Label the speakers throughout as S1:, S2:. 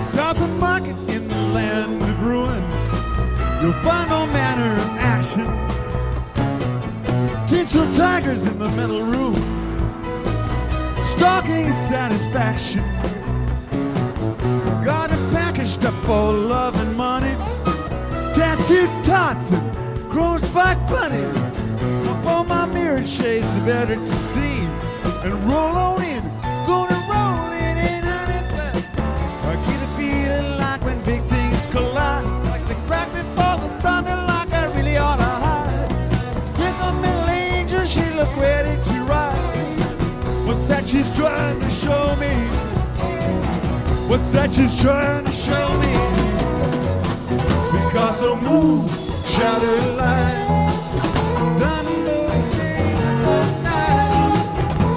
S1: South of Market in the land of ruin, you'll find no manner of action. Tinsel tigers in the metal room, stalking satisfaction. Got it packaged up for love and money, tattooed tots and chrome spike bunny. Up on my mirror shades are better to see, and roll on in, gonna roll in and honey, but I get a feeling like when big things collide, like the crack before the thunder, like I really ought to hide. With the middle angel, she looked ready to ride. What's that she's trying to show me? What's that she's trying to show me? Because the moon shattered light, thunder came at night.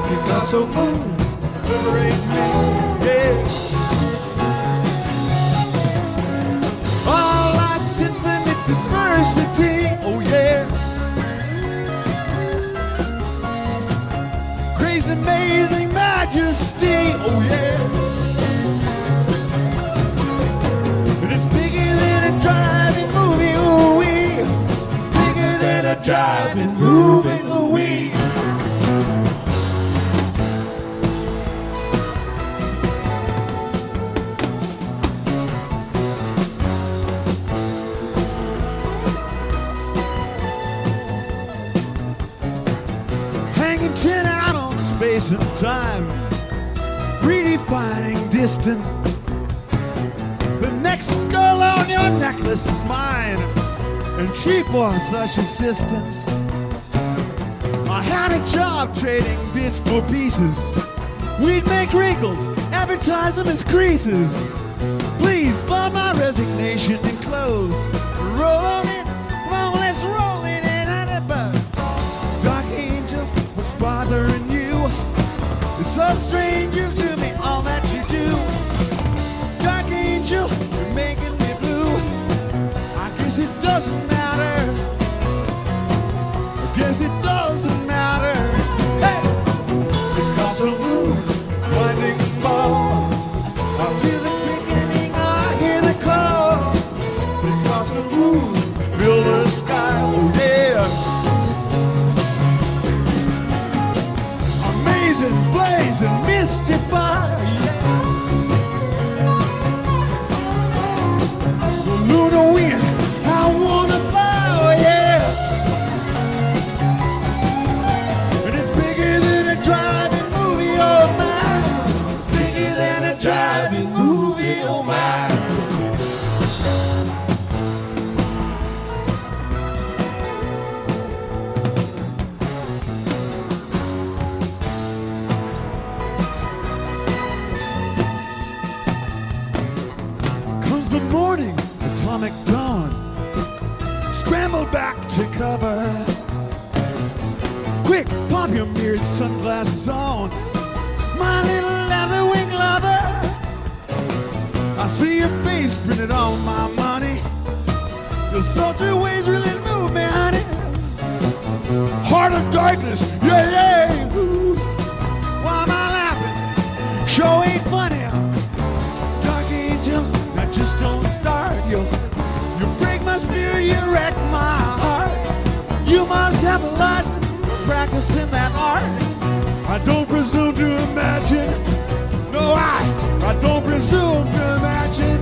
S1: Because the moon liberate me, yeah. All life's infinite diversity, oh yeah. Grace, amazing majesty, oh yeah. It's bigger than a driving movie, ooh-wee. Bigger than a driving movie, ooh-wee. Hanging 10 out on space and time, redefining distance. The next skull on your necklace is mine, and cheap for such assistance. I had a job trading bits for pieces. We'd make wrinkles, advertise them as creases. Please find my resignation and clothes. Roll on it, come on, let's roll it in at a buzz. Dark angel, what's bothering you? It's so strange you do me all that you do. Dark angel, you're making me blue. I guess it doesn't matter. I guess it doesn't matter. Hey! Because the moon winding fall, I feel the quickening, I hear the call. Because the moon filled the sky, oh yeah. Amazing, blazing, mystify, yeah. Lunar wind, I wanna fly, oh yeah. And it's bigger than a driving movie, oh my. Bigger than a driving movie, oh my. Comes the morning, atomic dawn, scramble back to cover. Quick, pop your mirrored sunglasses on, my little leather wing lover. I see your face printed on my money. Your sultry ways really move me, honey. Heart of darkness, yeah, yeah. Ooh. Why am I laughing? Sure ain't funny. Dark angel, I just don't start. You break my spirit, you wreck my heart. You must have a license for practicing that art. I don't presume to imagine. No, I don't presume to imagine.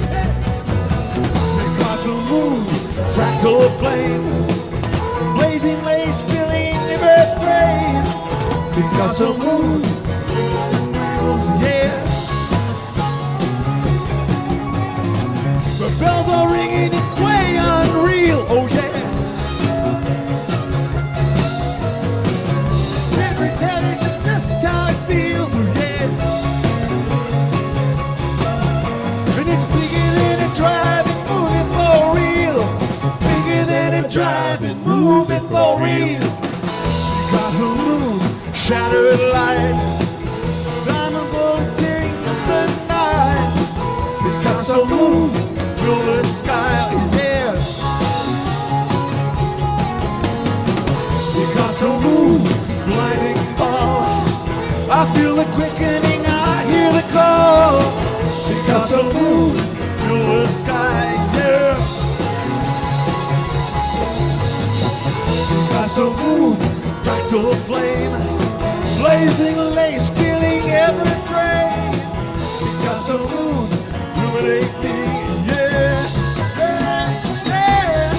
S1: Because the moon, fractal flame, blazing lace filling the earth brain. Because the moon, yeah. The bells are ringing, it's way unreal, oh yeah. Can't pretend it's just how it feels, oh yeah. And it's bigger than a driving movie. for real. Picasso moon, shattered light, diamond will take up the night. Picasso moon, fill the sky, yeah. Picasso moon, blinding ball. I feel the quickening, I hear the call. Picasso moon, fill the sky, yeah. Picasso moon, fractal flame, blazing lace, feeling every frame. Picasso moon, illuminate me, yeah, yeah, yeah.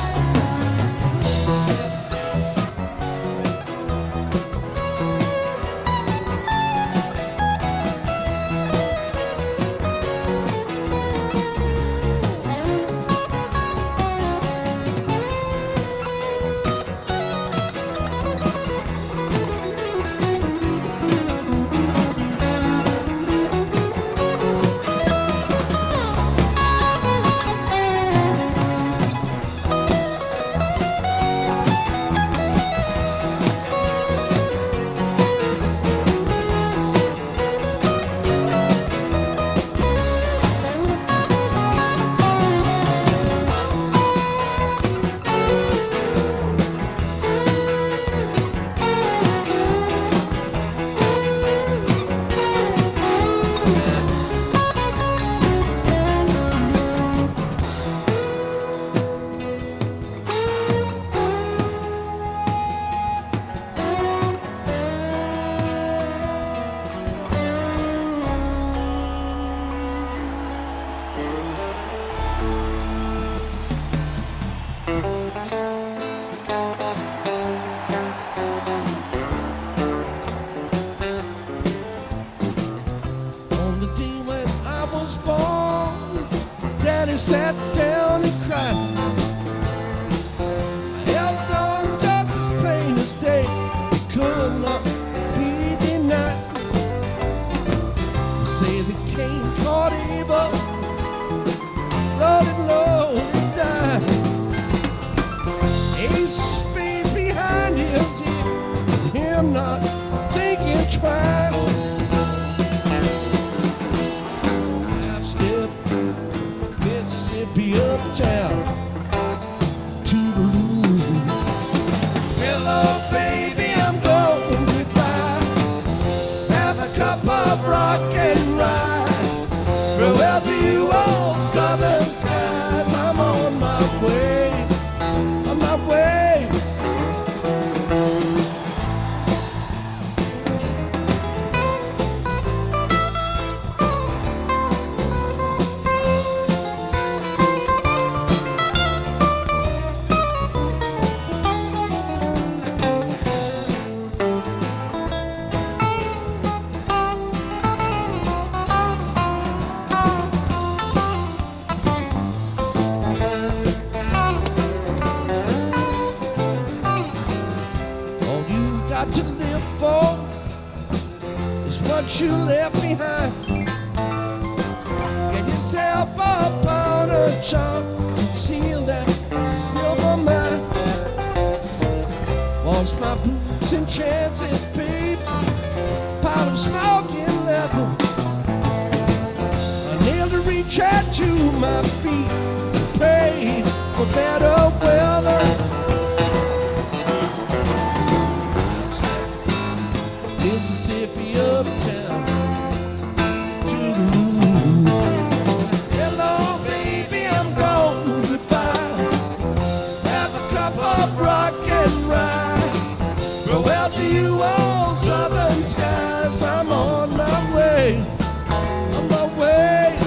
S1: Sat down and cried. I held on just as plain as day. It could not be denied. They say the cane caught evil, rolling low and died. Ace of spades behind his ear, him not thinking twice. Be uptown to the moon. Hello, baby, I'm going goodbye. Have a cup of rock and rye. Farewell to you, all southern skies. I'm on my way, on my way. To live for is what you left behind. Get yourself a powder chunk, seal that silver mine. Wash my boots and chances, babe. Pile of smoking leather. I nailed a reach out to my feet. Prayed for better weather. Mississippi uptown to the moon. Hello, baby, I'm gone, goodbye. Have a cup of rock and rye. Farewell to you, all southern skies. I'm on my way, on my way.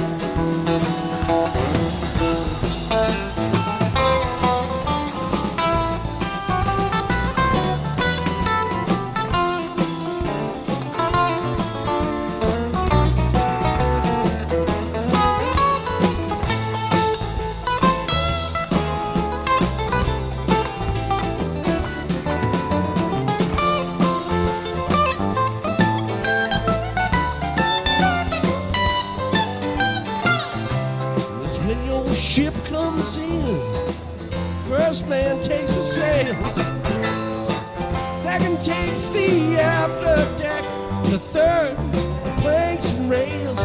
S1: Ship comes in, first man takes a sail.
S2: Second takes the after deck. The third, planks and rails.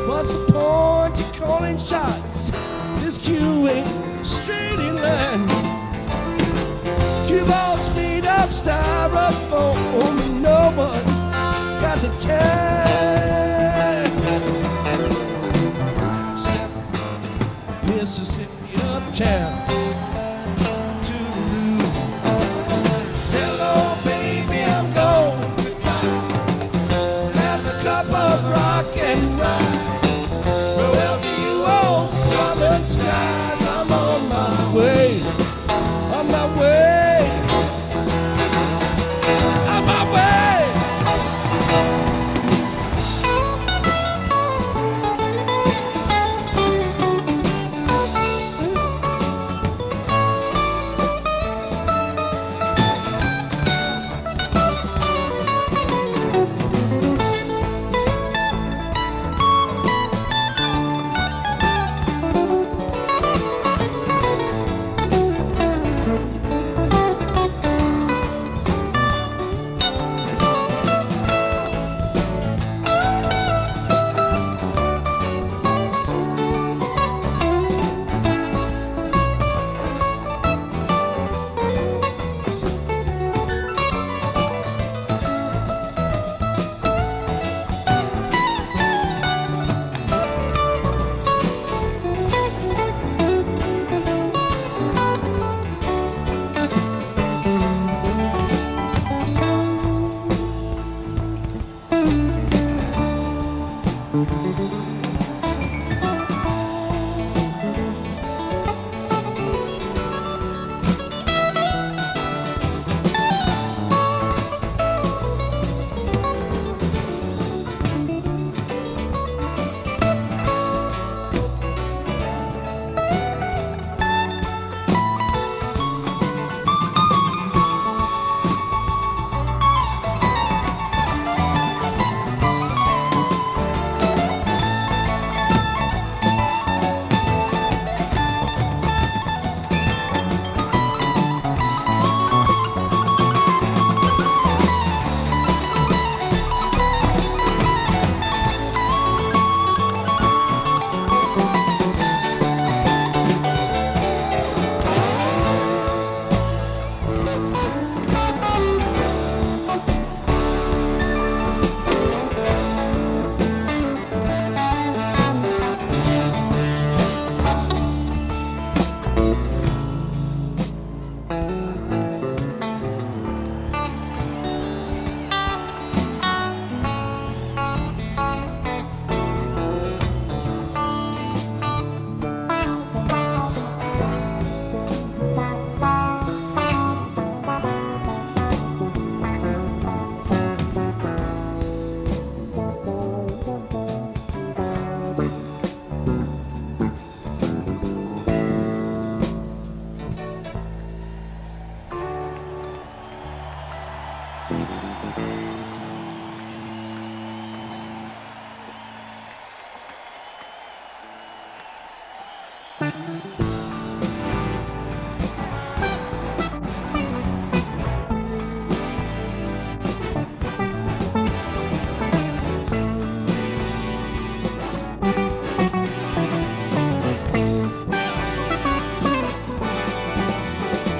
S2: What's the point of calling shots? This queue ain't straight in line. Cue balls made of styrofoam, and no one's got the time. Mississippi uptown. Skies, I'm on my way, on my way, on my way.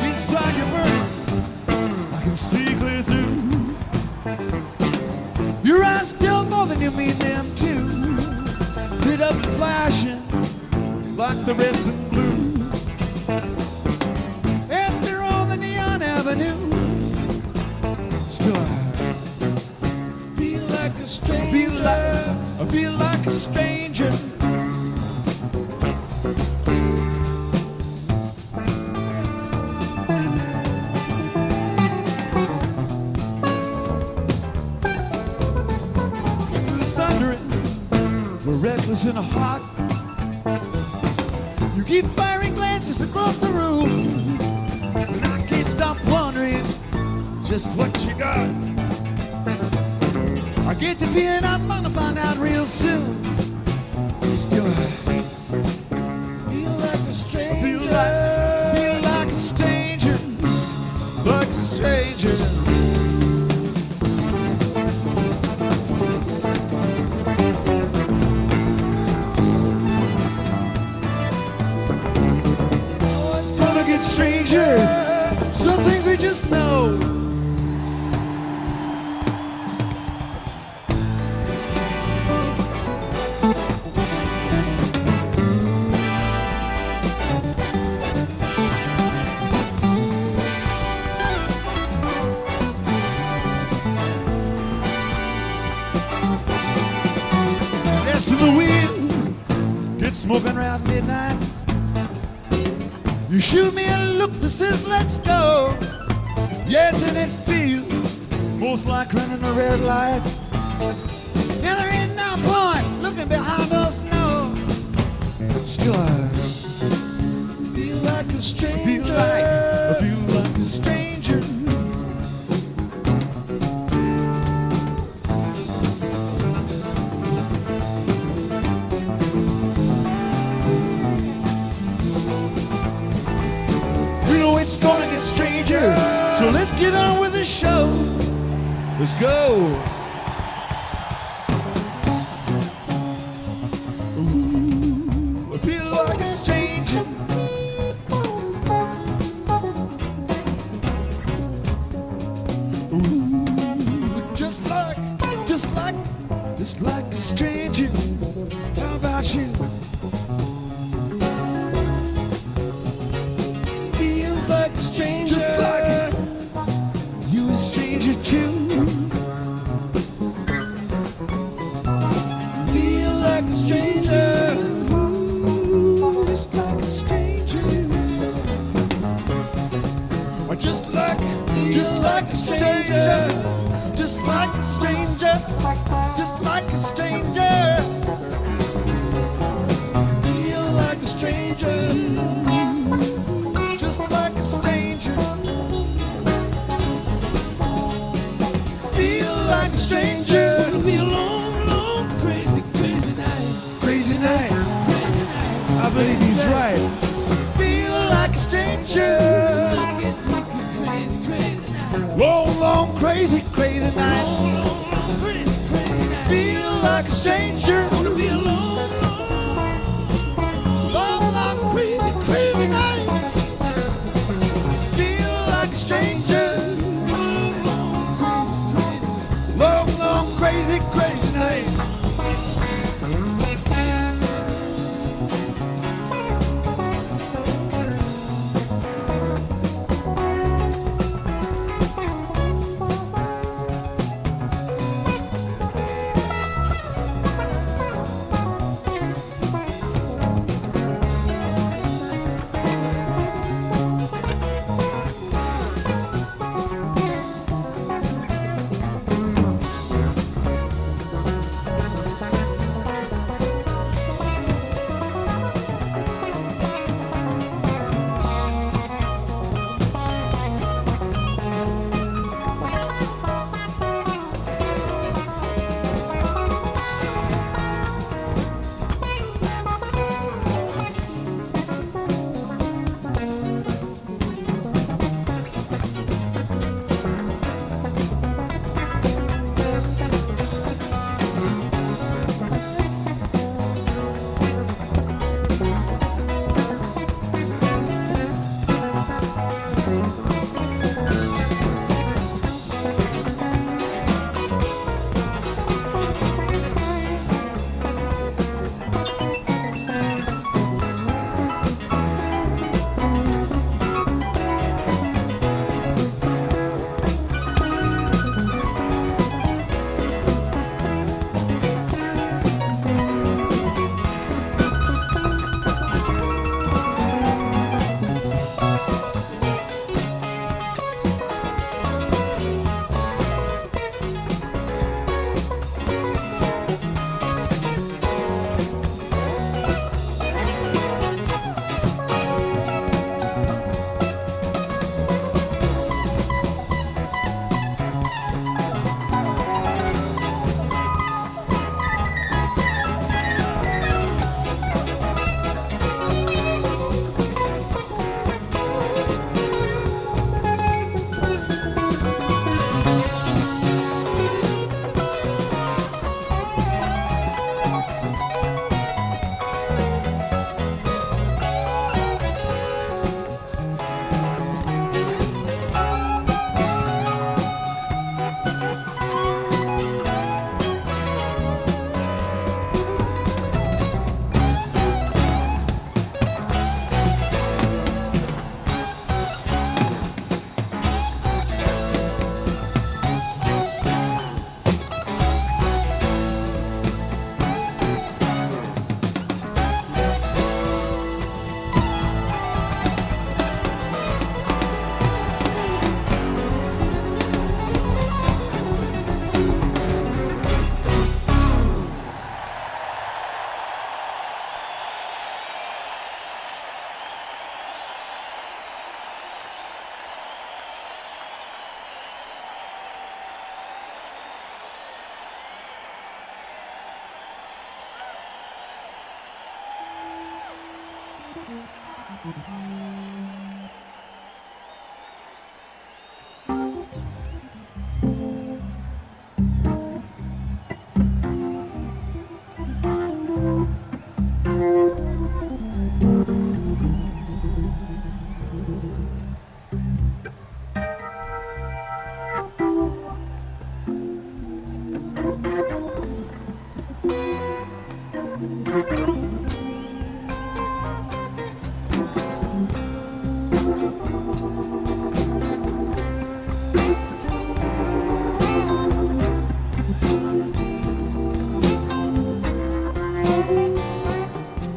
S1: Inside your burning, I can see clear through. Your eyes tell more than you mean them to. Lit up and flashing like the reds and blues. And they're on the neon avenue. Still I
S2: Feel like a stranger.
S1: I feel like a stranger. Who's thundering? We're reckless and hot. You keep firing glances across the room, and I can't stop wondering just what you got. I get the feeling I'm gonna find out real soon. Still I
S2: Feel like a stranger.
S1: feel like a stranger, like a stranger. stranger. Gonna get stranger. Some things we just know. To the wind, get smoking around midnight. You shoot me a look that says let's go. Yes, and it feels most like running a red light. And there ain't no point looking behind the snow. Still I
S2: feel like a stranger.
S1: Feel like a stranger. It's gonna get stranger, so let's get on with the show. Let's go. Ooh, I feel like a stranger. Ooh, just like a stranger. How about you?
S2: Like a stranger.
S1: Just like you a stranger too.
S2: Feel like a stranger.
S1: Ooh, just like a stranger. Or just like a stranger. Just like a stranger. Just like a stranger.
S2: Feel like a stranger.
S1: Like a stranger. Feel like a stranger.
S2: It'll be a long, long, crazy, crazy night.
S1: Crazy night. I believe he's right. Feel like a stranger.
S2: Crazy, crazy night.
S1: Long, long, crazy, crazy night.
S2: Long, long, long, crazy, crazy night.
S1: Feel like a stranger.
S2: It'll be a long,
S1: long, crazy, crazy night. Stranger, long, long, crazy, crazy night.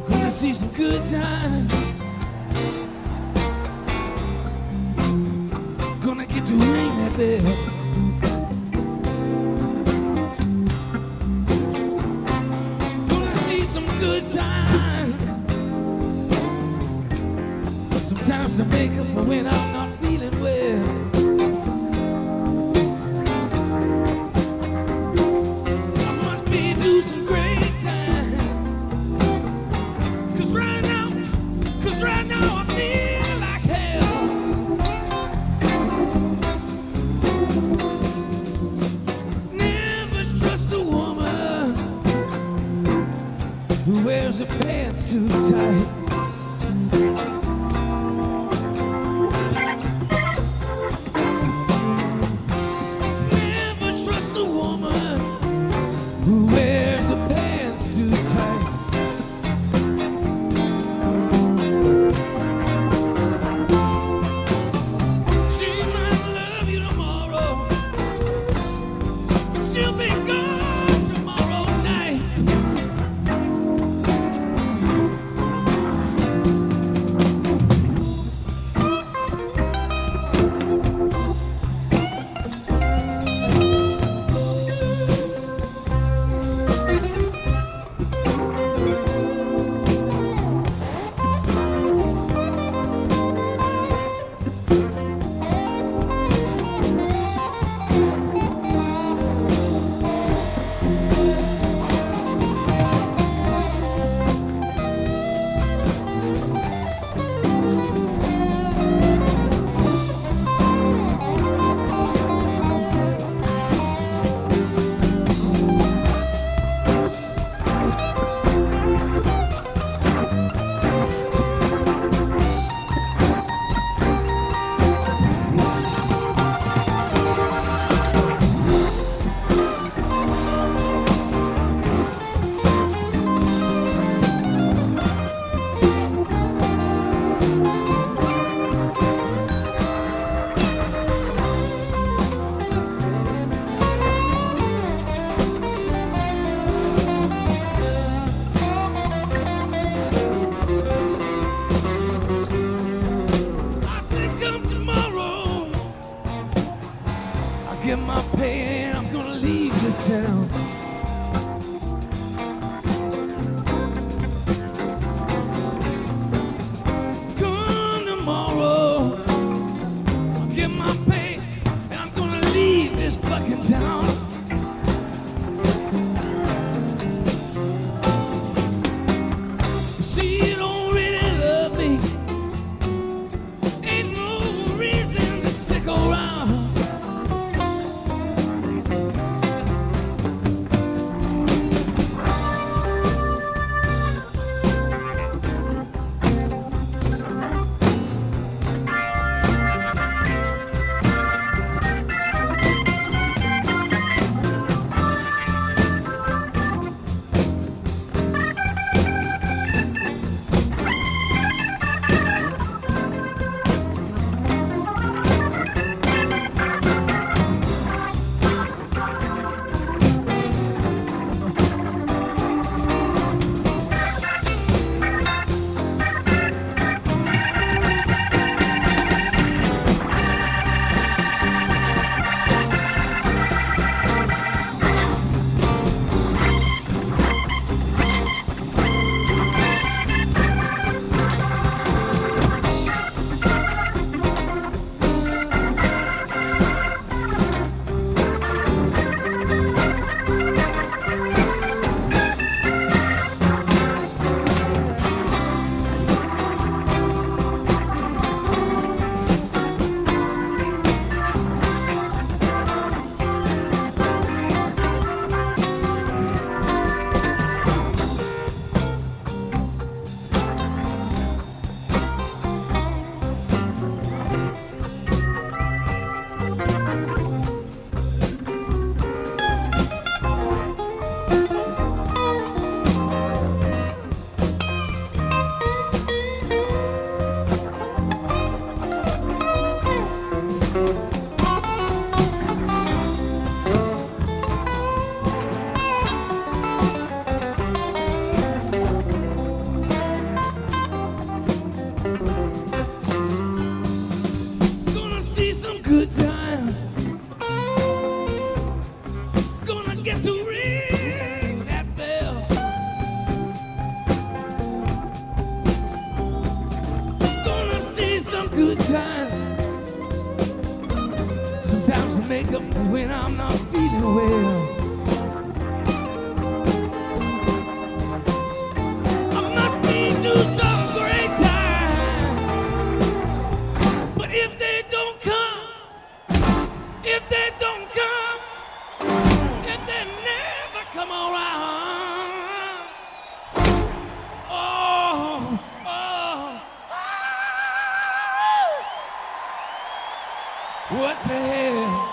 S2: Gonna see some good times. Gonna get to ring that bell. Gonna see some good times. Sometimes to make up for when I'm not feeling well. I must be do some great times. Cause right now I feel like hell. Never trust a woman who wears her pants too tight. Never trust a woman who wears her pants too tight. She might love you tomorrow, but she'll be gone tomorrow night. I said come tomorrow, I'll get my pay and I'm gonna leave this town. Come tomorrow, I'll get my pay and I'm gonna leave this fucking town. See, you don't really love me. Ain't no reason to stick around. wake up when I'm not feeling well. I must be through some great time. But if they don't come, if they don't come, if they never come around, oh, oh, oh, what the hell?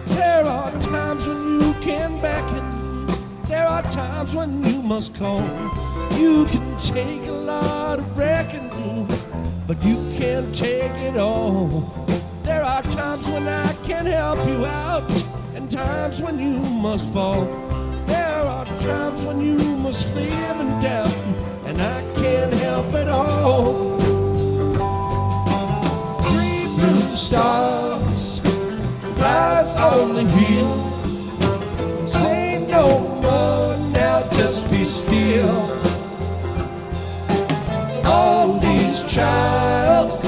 S2: There are times when you can beckon. There are times when you must call. You can take a lot of reckoning, but you can't take it all. There are times when I can help you out, and times when you must fall. There are times when you must live in doubt, and I can't help it all. Three blue stars rise on the hill. Say no more now, just be still. All these trials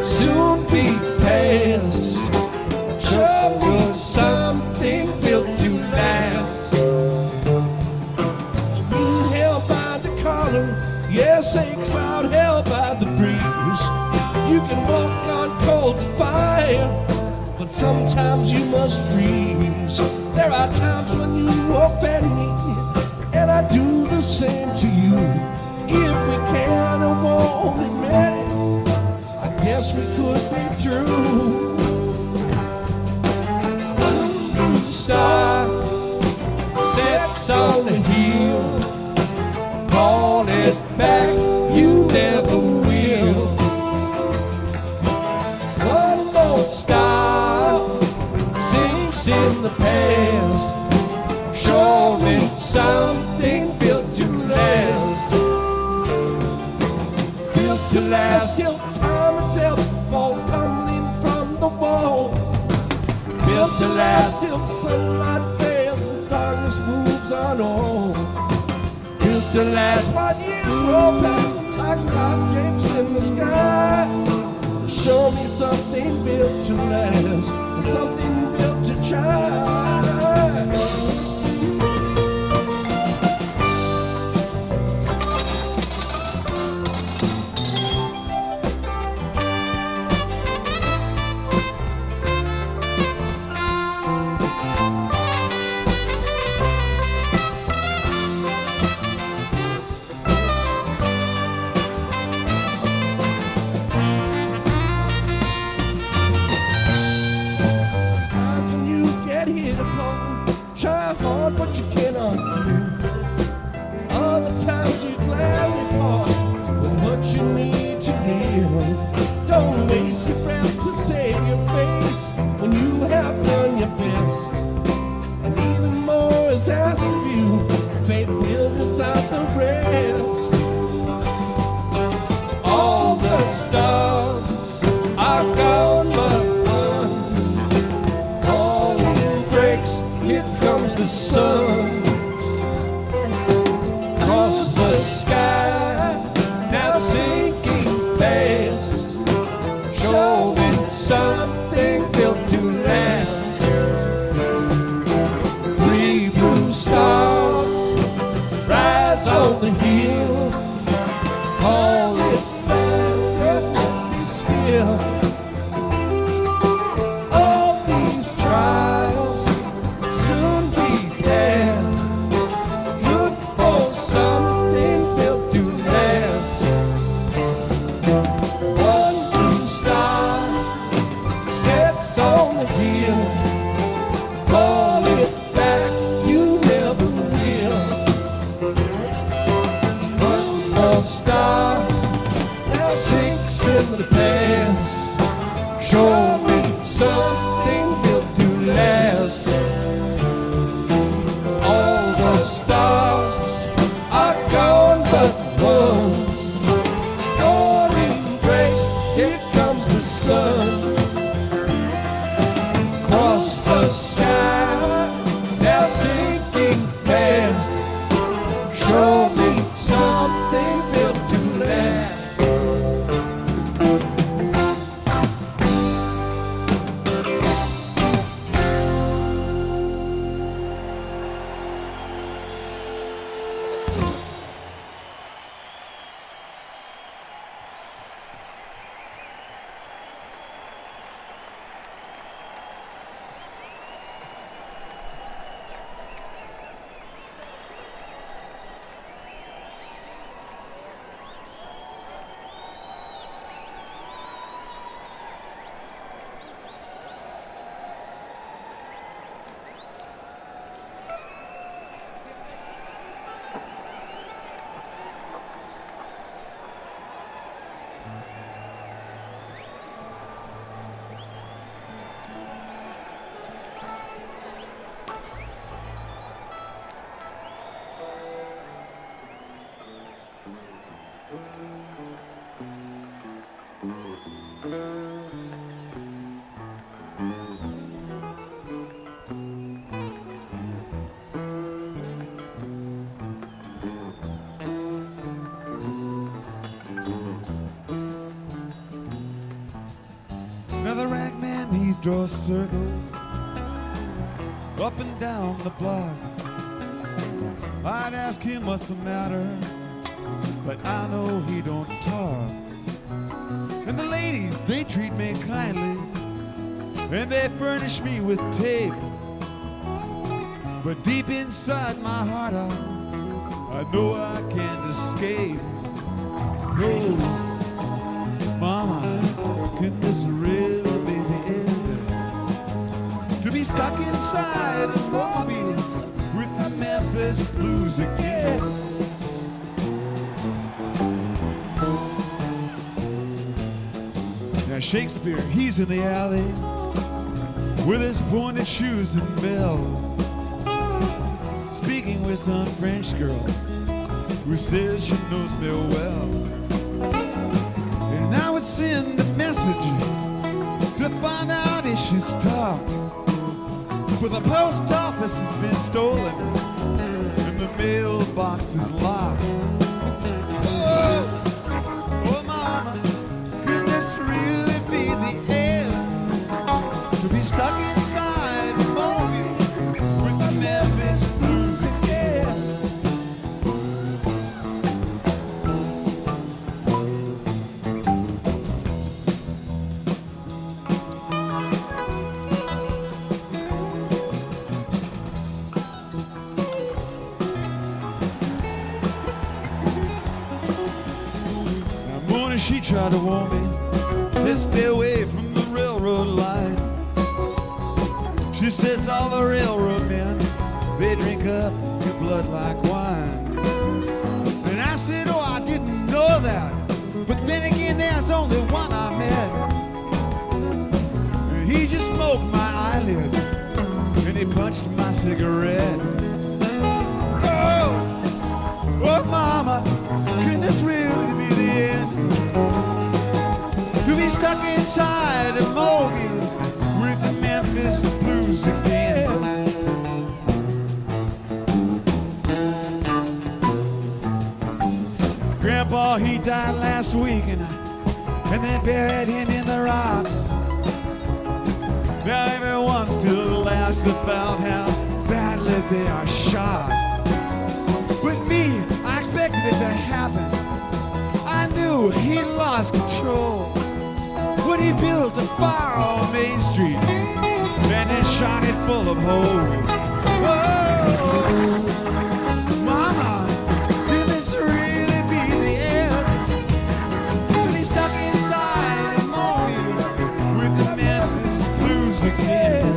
S2: soon be past. Show me something built to last. Wind held by the collar, yes, a cloud held by the breeze. You can walk on coals of fire, but sometimes you must freeze. There are times when you offend me, and I do the same to you. If we can and won't admit it, I guess we could be through. One star sets on the hill. Call it back, you never will. One more star sinks in the past. Show me something built to last. to last till time itself falls tumbling from the wall. Built to last till the sunlight fails and darkness moves on all. Built to last while years roll past like skyscrapers in the sky. Show me something built to last and something built to try. But you cannot do. Other times you gladly part with what you need to live. Don't waste your breath to save your face when you have done your best. And even more is asked of you. Fate builds out the rest. All the stars are gone but one. All it breaks, here comes the sun. Across the sky, now sinking fast. Show me something built to last. 3 blue stars rise on the hill. Call it back, let me still. All these trials soon be past. Look for something built to last. 1 blue star sets on the hill. Call it back, you never will. 1 more star now sinks into the past. Show me something built to last. All the stars are gone but one. Golden grace, here comes the sun. Across the sky, they're sinking fast. Show me something built to last.
S1: Another rag man, he draws circles up and down the block. I'd ask him what's the matter, but I know he don't talk. And the ladies, they treat me kindly, and they furnish me with tape. But deep inside my heart, I know I can't escape. No, mama, can this really be the end? To be stuck inside a mobile with the Memphis blues again. Now Shakespeare, he's in the alley with his pointed shoes and bell, speaking with some French girl who says she knows me well. I would send a message to find out if she's talked. But the post office has been stolen and the mailbox is locked. Oh, oh mama, could this really be the end? To be stuck inside a mobile with the Memphis blues again. She tried to warn me, said stay away from the railroad line. She says all the railroad men, they drink up your blood like wine. And I said, oh, I didn't know that. But then again, there's only one I met. And he just smoked my eyelid, and he punched my cigarette. Oh, oh mama, can this really be the end? To be stuck inside a mobile with the Memphis blues again. Grandpa, he died last week and they buried him in the rocks. Now everyone still laughs about how badly they are shot. But me, I expected it to happen. I knew he lost control when he built a fire on Main Street and then shot it full of holes. Oh, mama, can this really be the end? To be stuck inside a mobile with the Memphis blues again.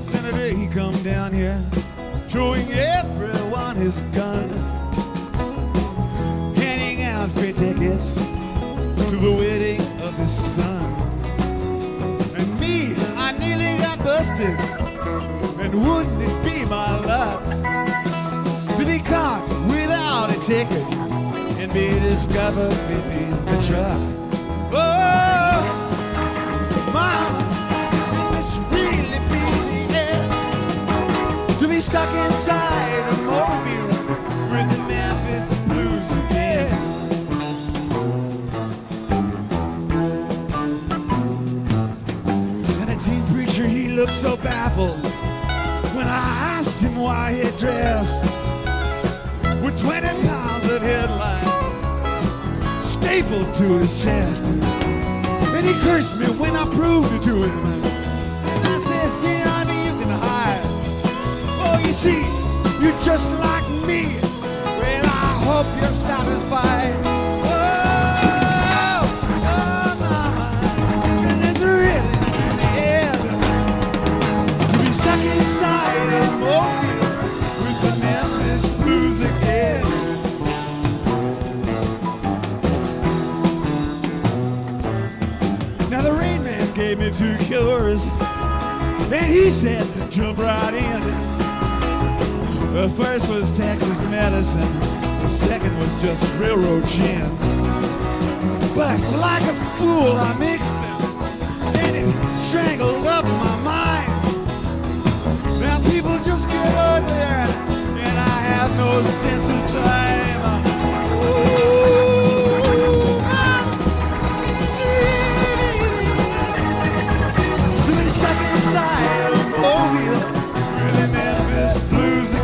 S1: Senator, he come down here, showing everyone his gun, handing out free tickets to the wedding of his son. And me, I nearly got busted, and wouldn't it be my luck to be caught without a ticket and be discovered beneath the truck. Oh, mama, can this really be to be stuck inside a mobile with the Memphis blues again? And a teen preacher, he looked so baffled when I asked him why he dressed with 20 pounds of headlines stapled to his chest. And he cursed me when I proved it to him. And I said, see, honey, you can hide. Oh, you see, you're just like me. Well, I hope you're satisfied. Oh, oh, mama, and it's really the end to be stuck inside a mobile with the Memphis blues again. Now the Rain Man gave me 2 cures, and he said, jump right in. The first was Texas medicine, the second was just railroad gin. But like a fool, I mixed them, and it strangled up my mind. Now people just get uglier, and I have no sense of time. Oh, mama, it's really to be stuck inside a mobile with the Memphis blues again.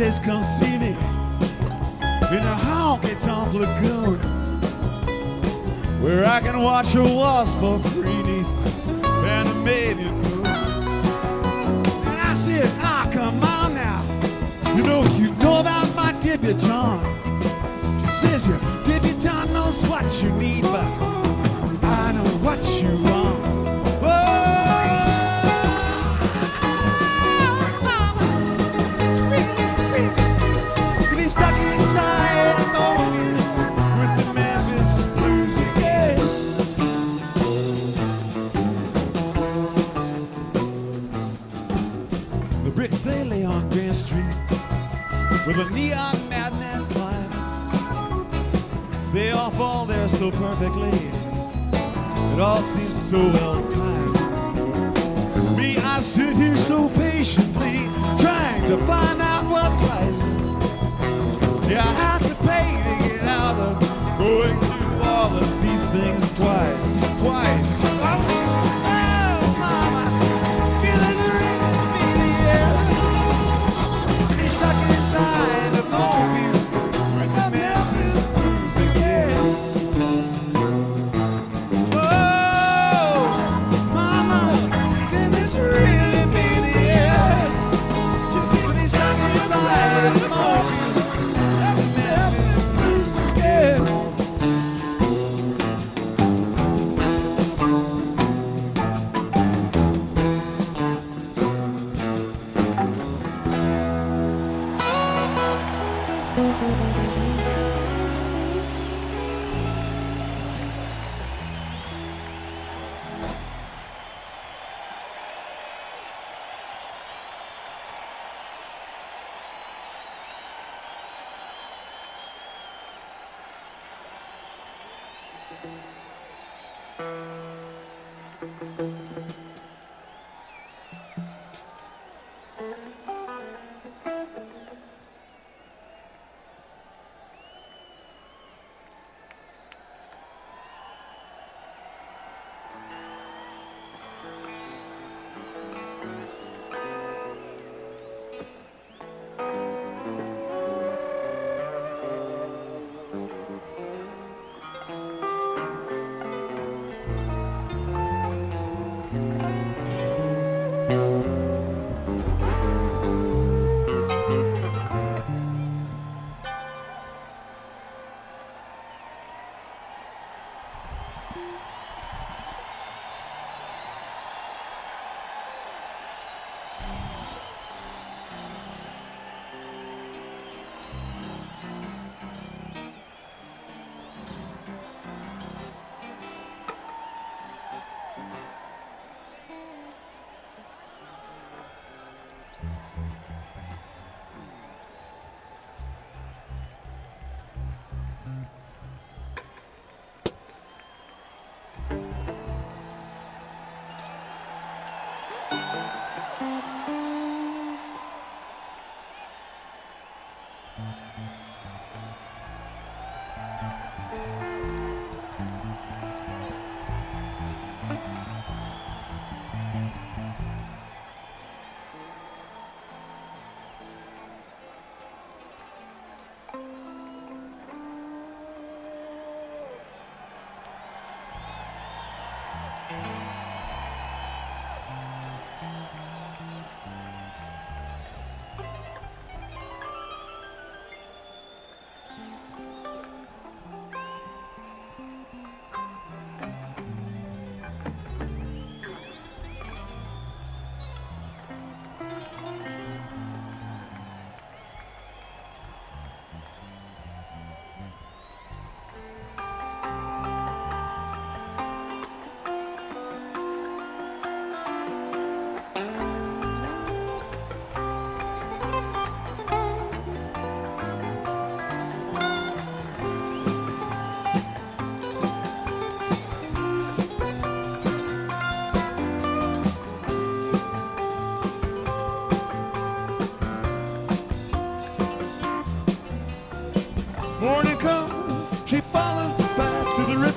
S1: ladies come see me in a honky-tonk lagoon, where I can watch her waltz for free neath Panamanian moon. And I said, come on now, you know about my debutante. She says your debutante knows what you need, but I know what you want. Stuck inside with the Memphis blues again. The bricks they lay on Grand Street with a neon madman climbing. They all fall there so perfectly. It all seems so well timed. Me, I sit here so patiently, trying to find out what price. Yeah, I have to pay to get out of going through all of these things twice. Oh, mama, feel this ring in the air. He's stuck inside the mobile with the Memphis blues again. Oh, mama, can this really be the end? He's stuck inside the mobile.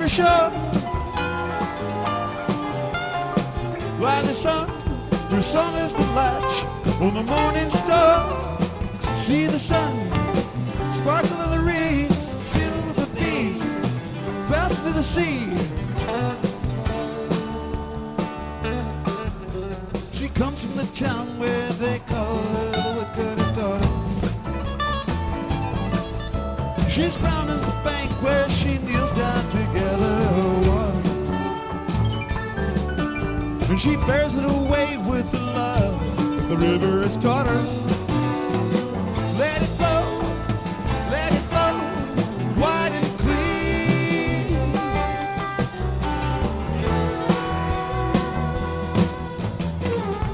S1: Shore, by the sun, her song is the latch on the morning star. See the sun, sparkle of the reeds, silver bees, pass to the sea. She comes from the town where they call her the wickedest daughter. She's brown as the bank where she kneels down to gather her water. And she bears it away with the love the river has taught her. Let it flow, wide and clean.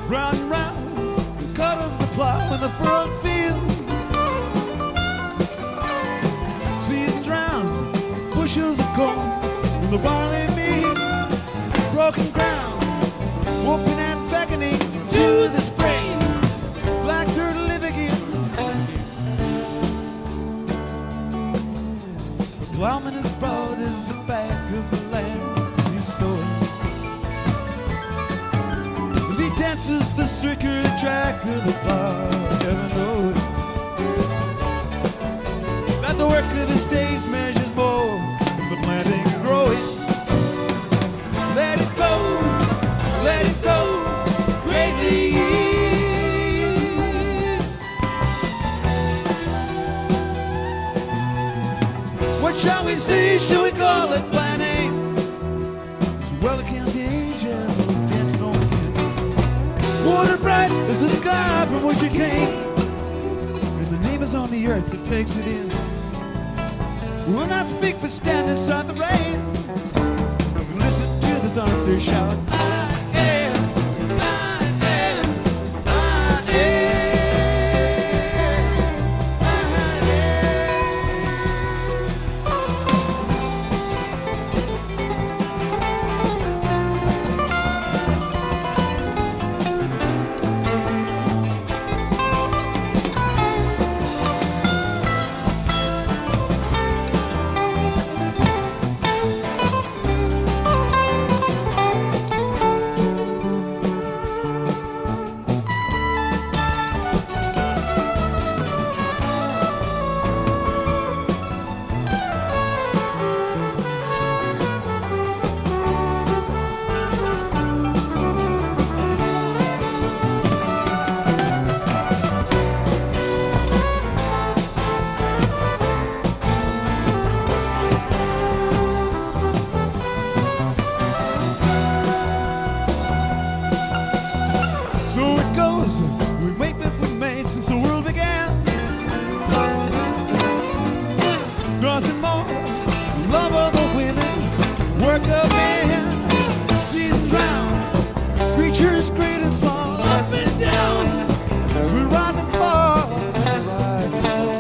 S1: Round and round, the cut of the plow in the furrowed field. Seasons round, bushels of corn in the barley meal. Broken ground, open and beckoning to the spring. Black dirt live again. The plowman as broad as the back of the land he's sowing. As he dances the circular track of the plow, never knowing that the work of his days measures more than the planting and growing. Let it go, greatly. What shall we say? Shall we call it planning? Well, the county angels dancing on the wind. Water bright as the sky from which it came, and the name is on the earth that takes it in. We'll not speak but stand inside the rain. Listen to the thunder shout. I am. We wait but we made since the world began. Nothing more, love of the women, work of men. Seasons round, creatures great and small, up and down, as we rise and fall, rise and fall.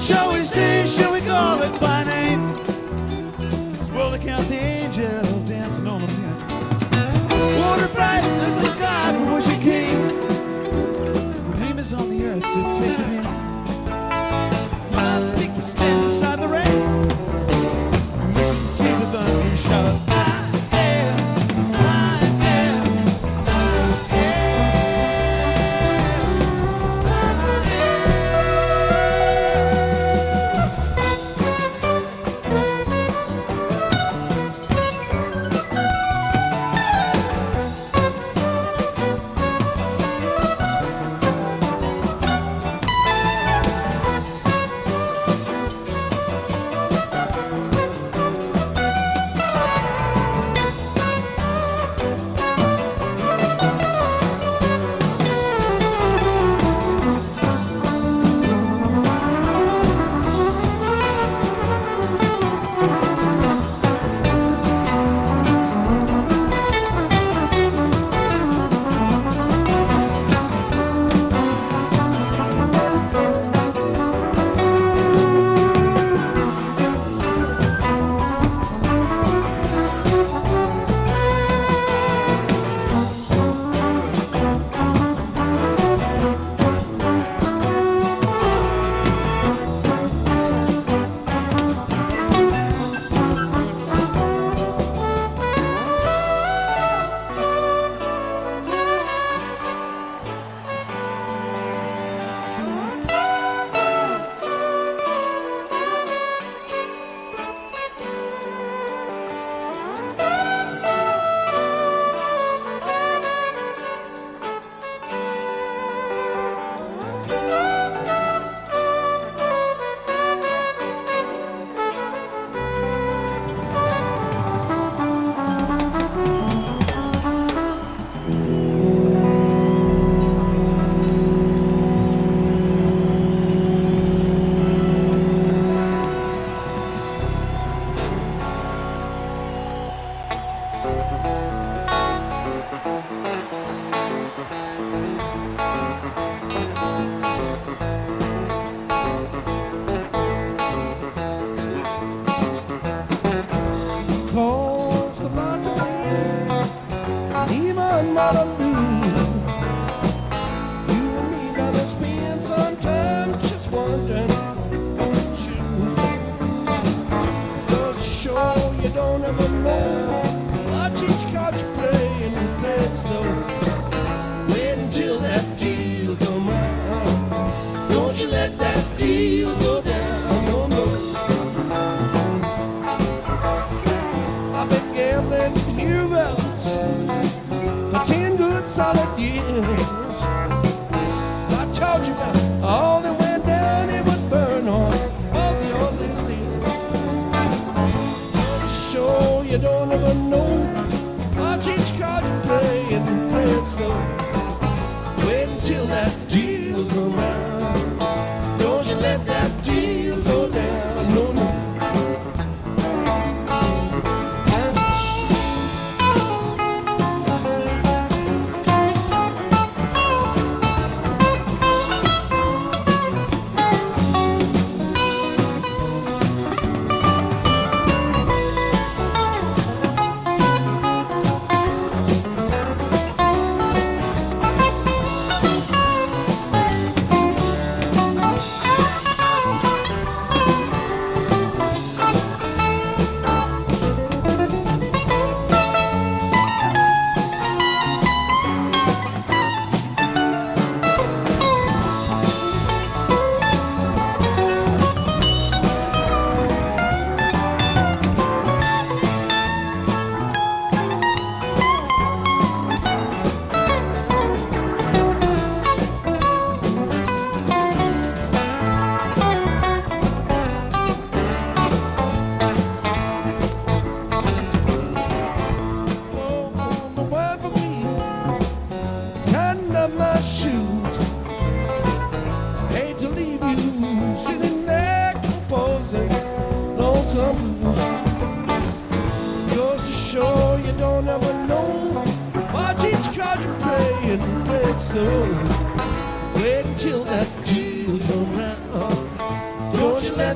S1: Shall we say, shall we call it by name? It's world to count the angels dancing on the pin. Water bright as the sky from which it came. The name is on the earth that takes it in. Loudspeakers stand beside the rain. Listen to the thunder shout.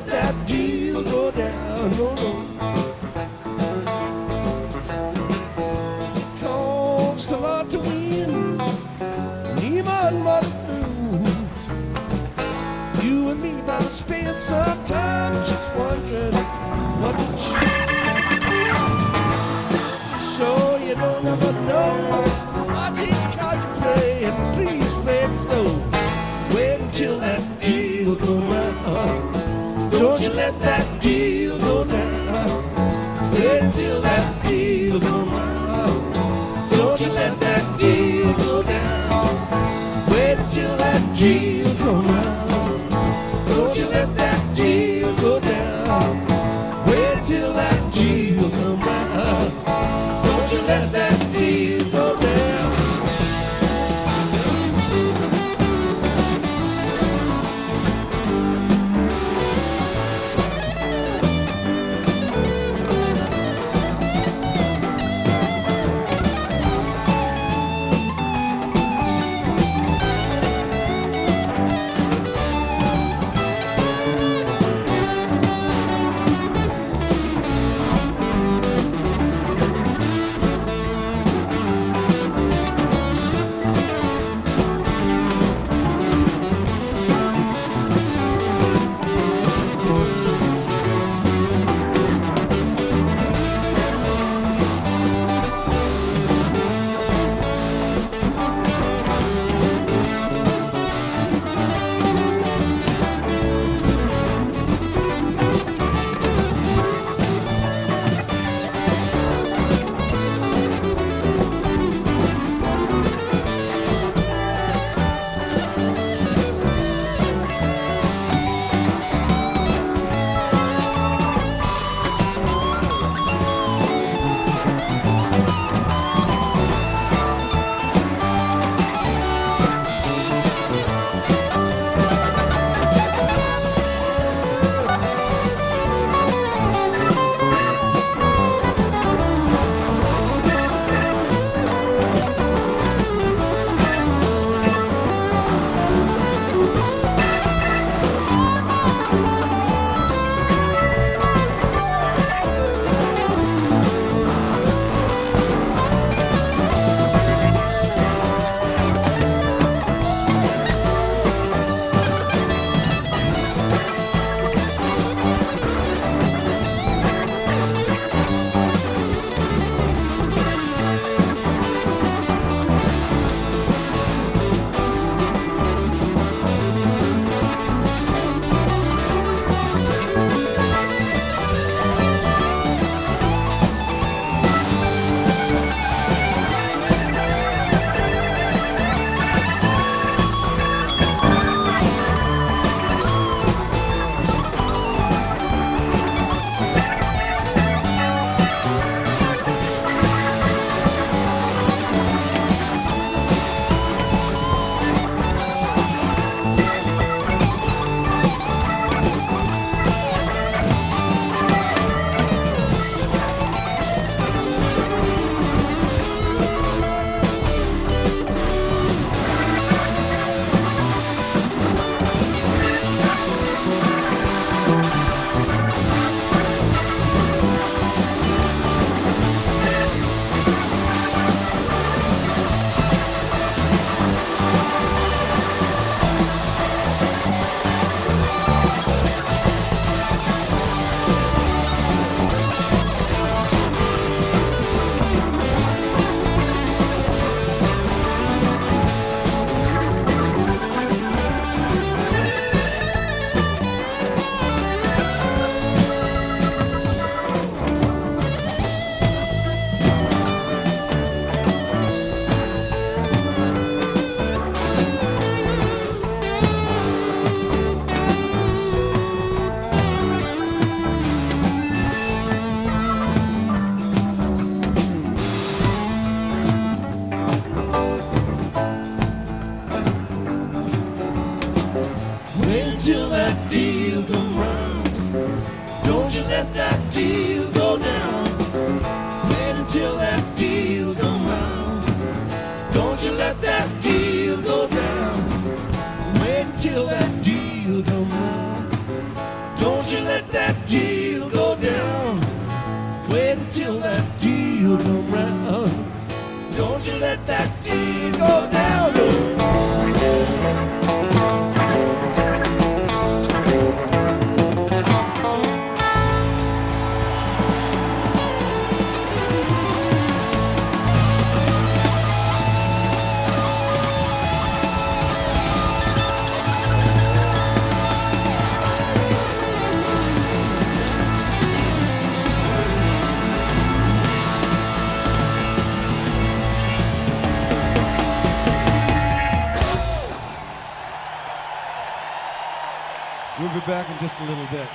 S2: let that deal go down. No, no. It costs a lot to win, and even more to lose. You and me about to spend some time just wondering what to choose. So you don't ever know what each card you play, and please play it slow. Wait until that deal go round. Don't you let that deal go down. Wait until that deal go round. Don't you let that deal go down. Wait until that deal go round. Don't you let that deal go down. Wait until that deal go round. Don't you let that deal go down. until that deal come round. Don't you let that deal go down. Wait until that deal come round. Don't you let that deal go down. Wait until that deal come round. Don't you deal go down. Wait until that deal come round. Don't you let that deal go down.
S1: We'll be back in just a little bit.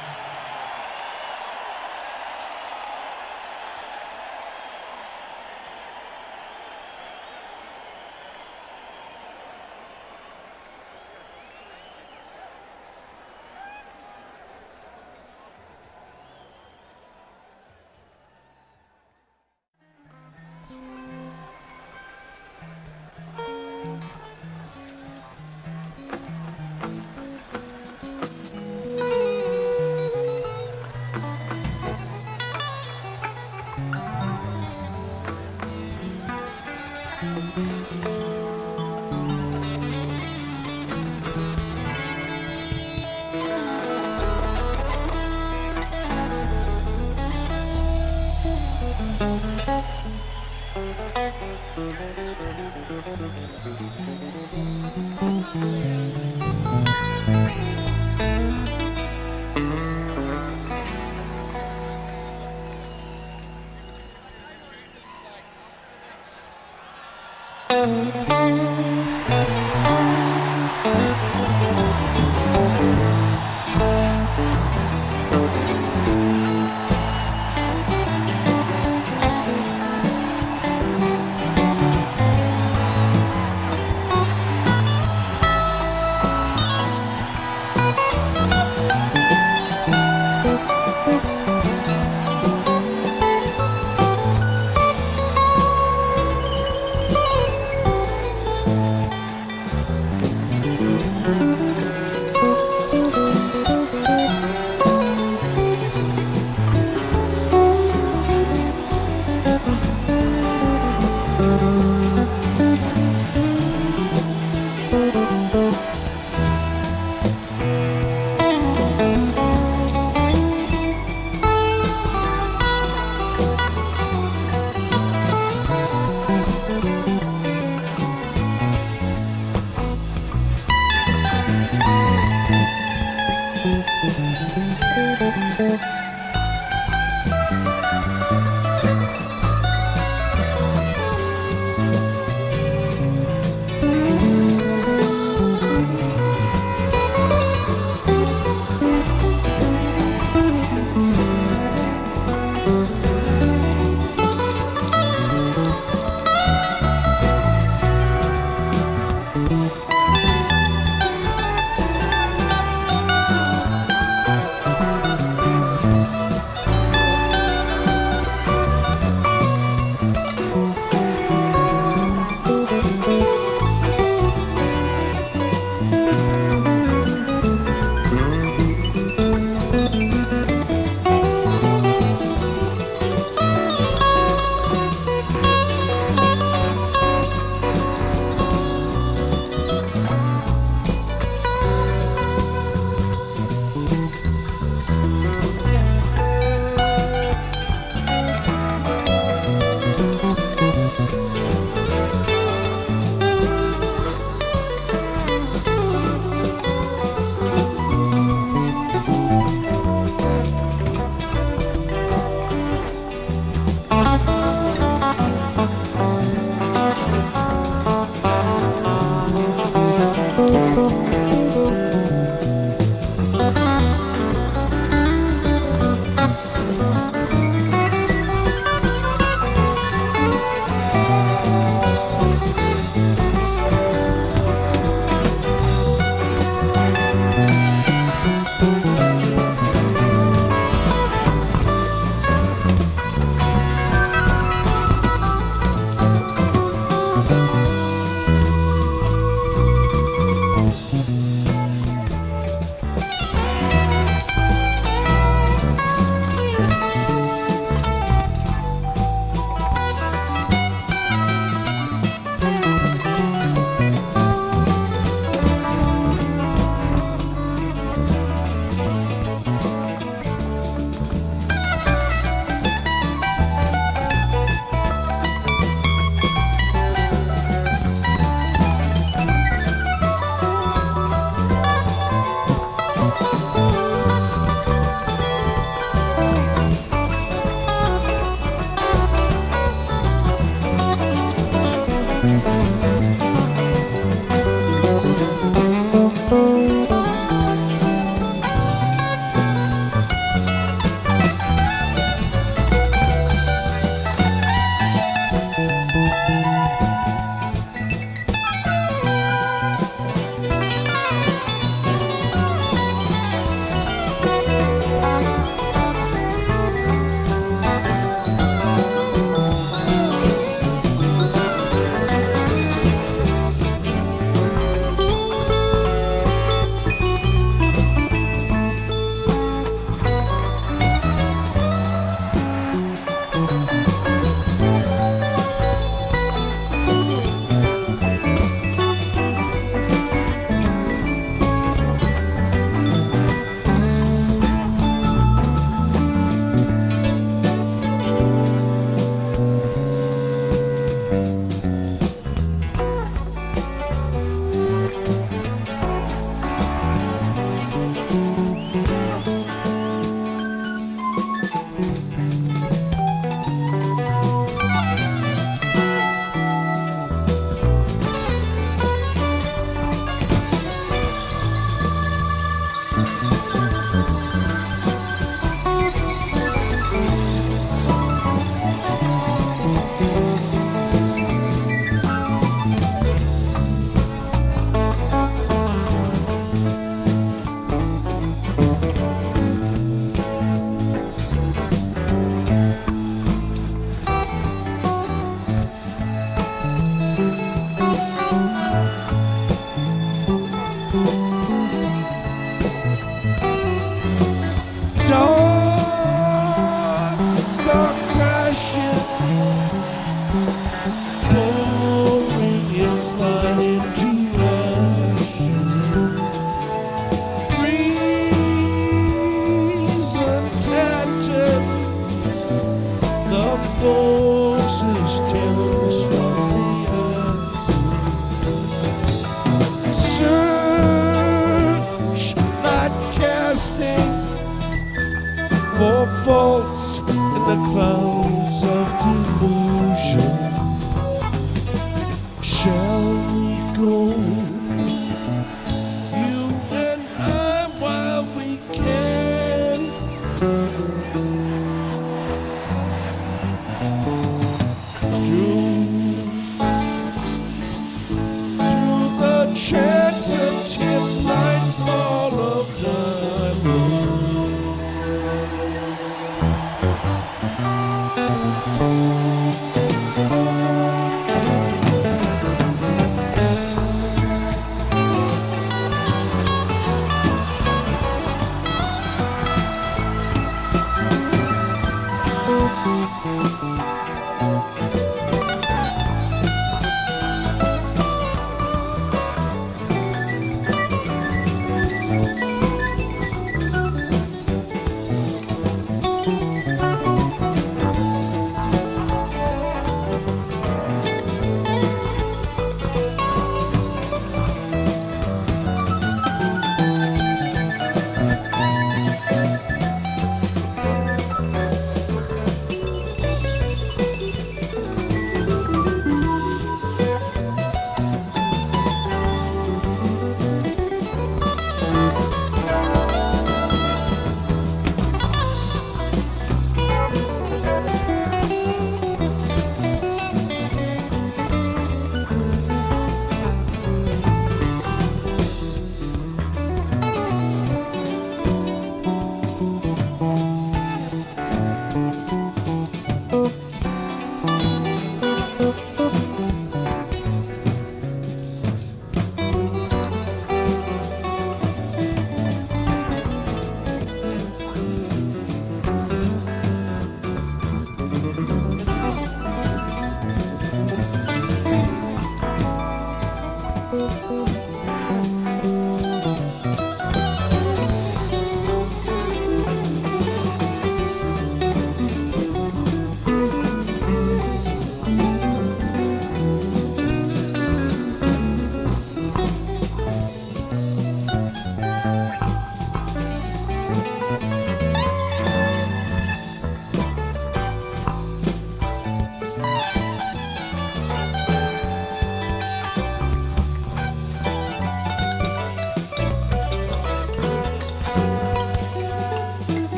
S2: For faults in the clouds of delusion. Shall we go, you and I, while we can? Through the transatlantic nightfall of time.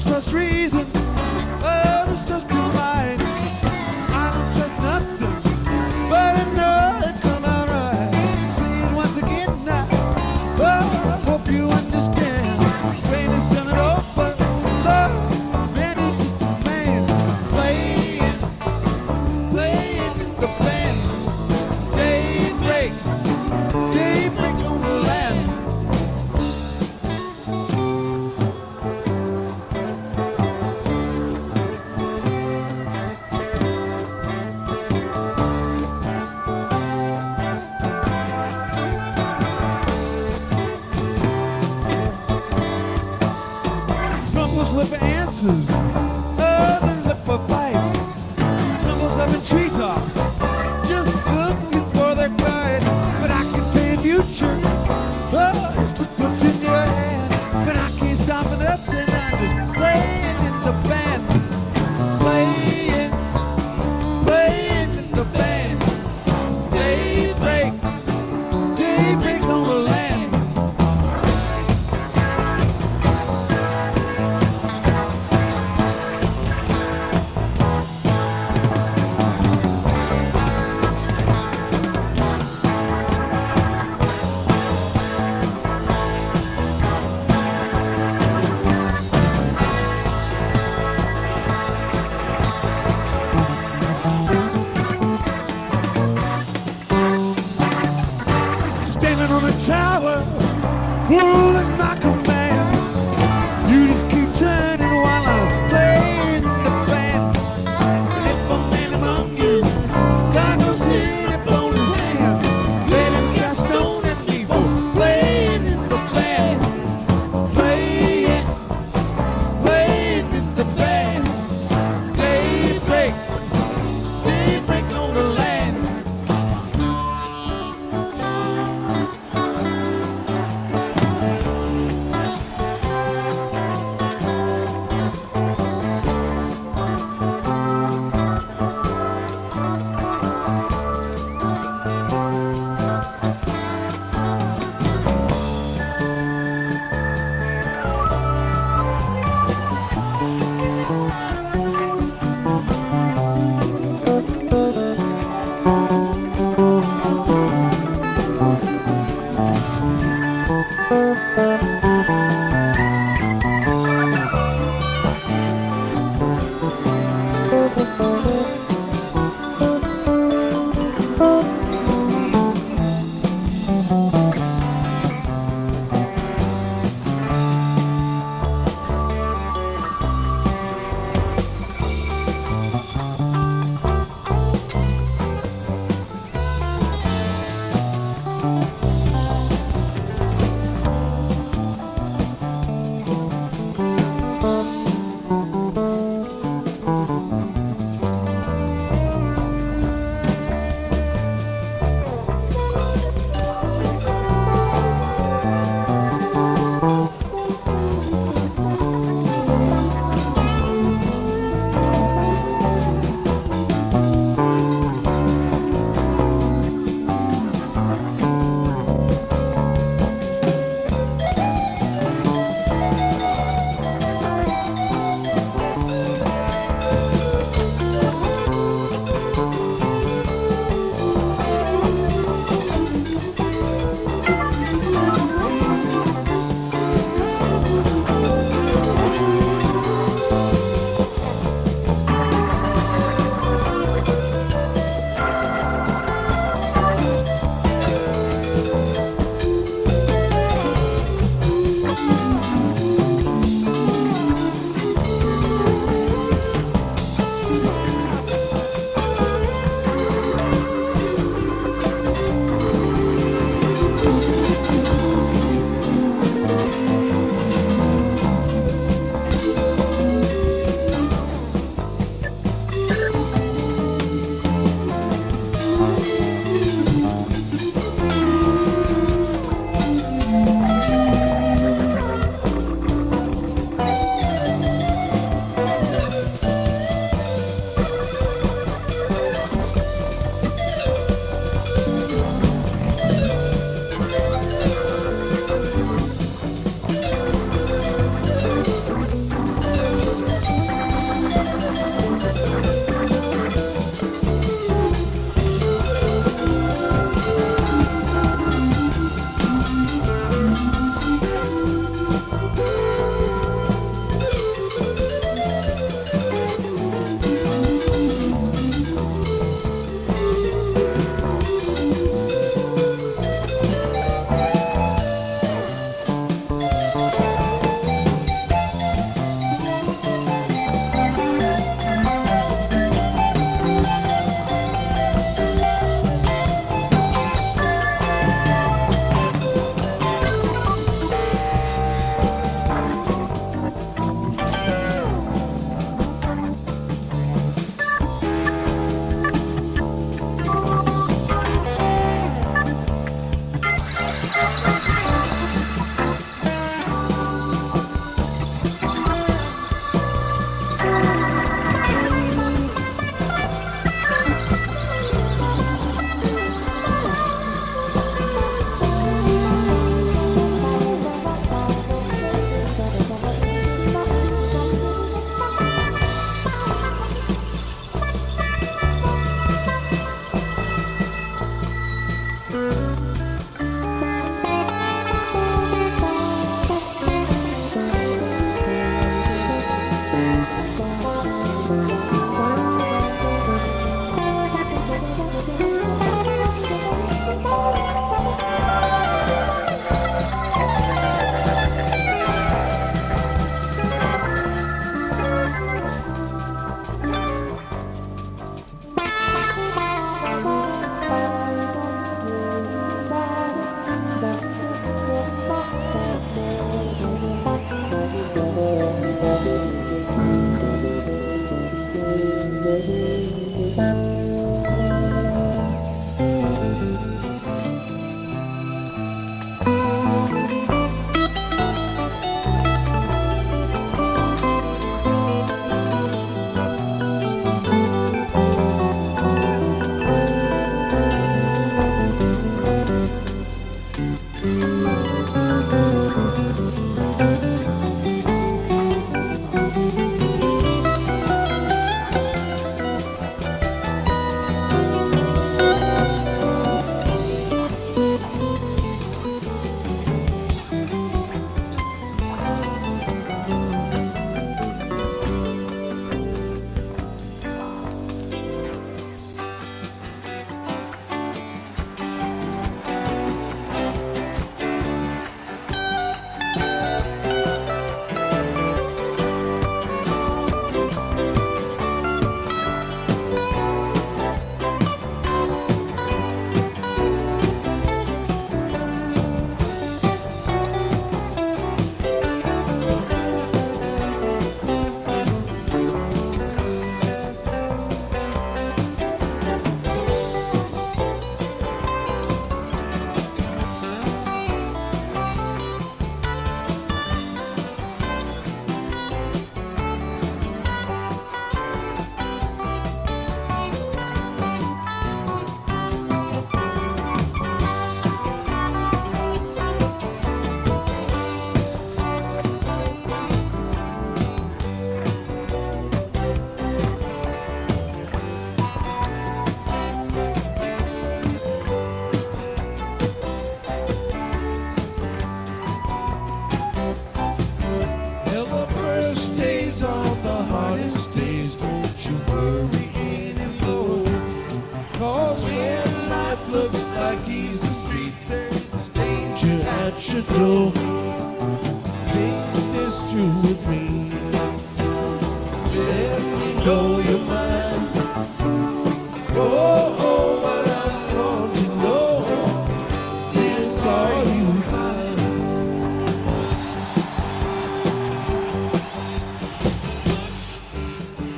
S1: trust reason. Others trust your mind. I don't trust nothing, but I know it come out right. See it once again now. Oh, I hope you understand. Rain has done it over. Love, man is just a man playing in the band. Daybreak on the land. Some folks look for answers, others look for fights. Some folks up in treetops, just looking for their quiet. But I can tell you future, oh, it's what's in your hand. But I can't stop it up, then I'm just playing in the band. Playing in the band. Daybreak on the land.
S2: should know. Think this through with me. Let me know your mind. Oh, what I want to know is, are you kind?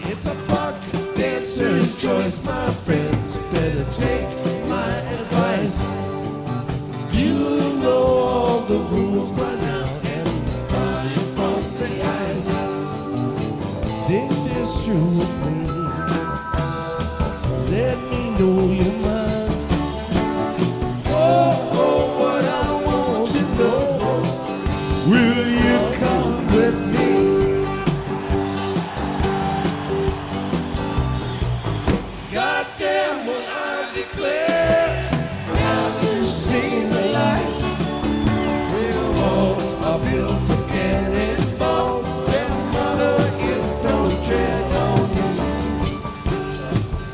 S2: It's a buck dancer's choice, my friends. Better take my advice. You know all the rules by now, and crying from the eyes. Think this through with me. Let me know your mind. Oh, what I want to know. Will you come with me? Goddamn, will I declare, I've been seeing the light. Where the walls are built for cannonballs. Their motto is don't tread on me.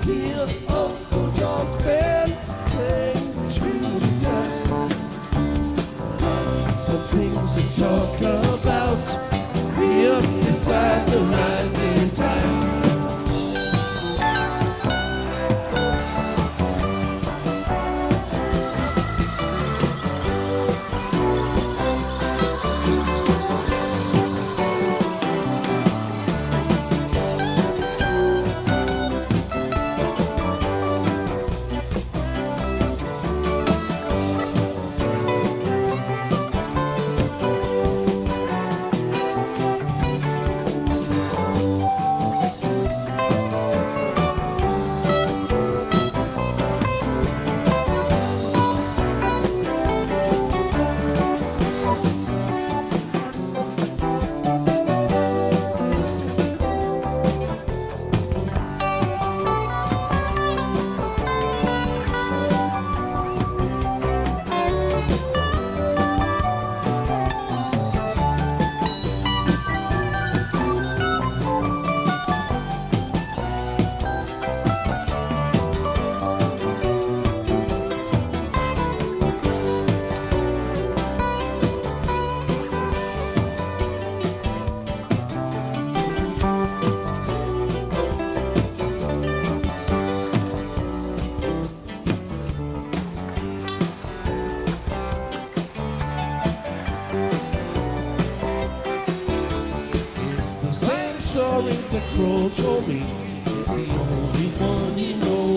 S2: Feel Uncle John's band playing tunes of time. Some things to talk about. Here beside the rising tide. The crow told me is the only one you know.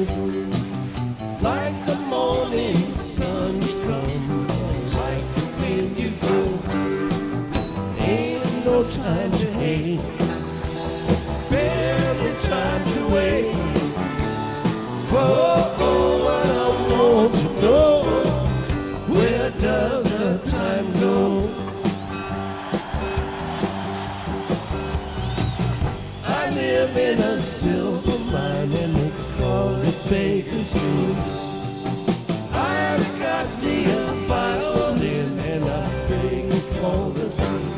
S2: Like the morning sun you come, like the wind you go. Ain't no time to hate, barely time to wait. Whoa, what I want to know, where does the time go? Live in a silver mine and they call it Baker's Street. I've got me a violin and I beg all the time.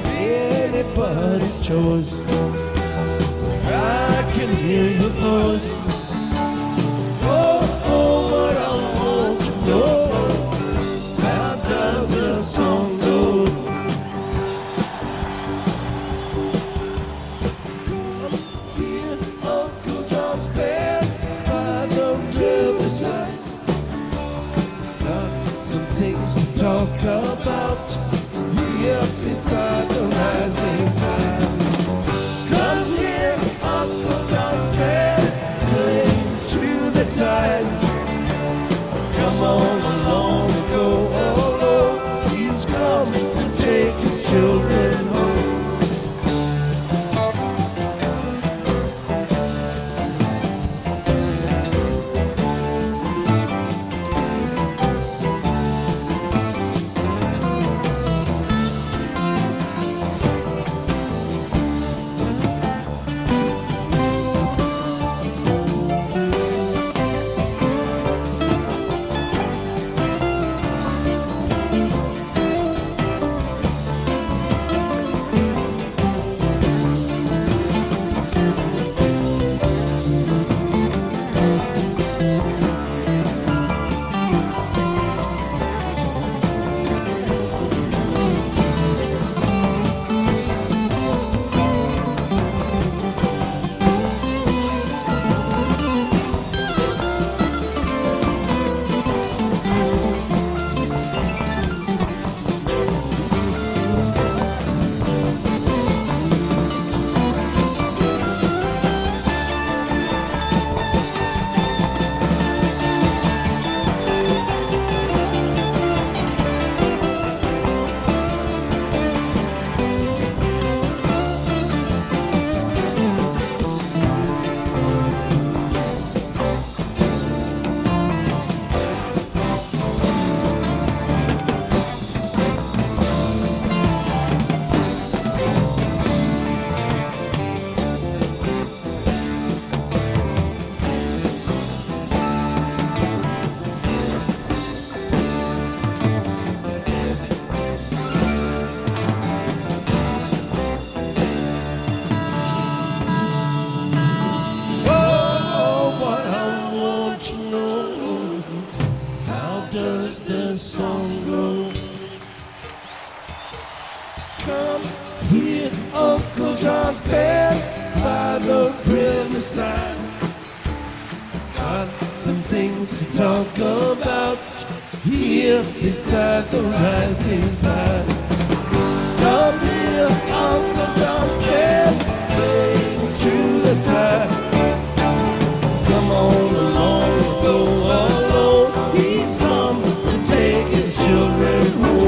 S2: Anybody's choice, I can hear your voice. Oh, what I want to know, how does the song go? Talk about here beside the rising tide. Come here, Uncle John's band, play Hear Uncle John's band by the riverside. Got some things to talk about here beside the rising tide. Come dear Uncle John's band, playing to the tide. Come on along, go alone. He's come to take his children home.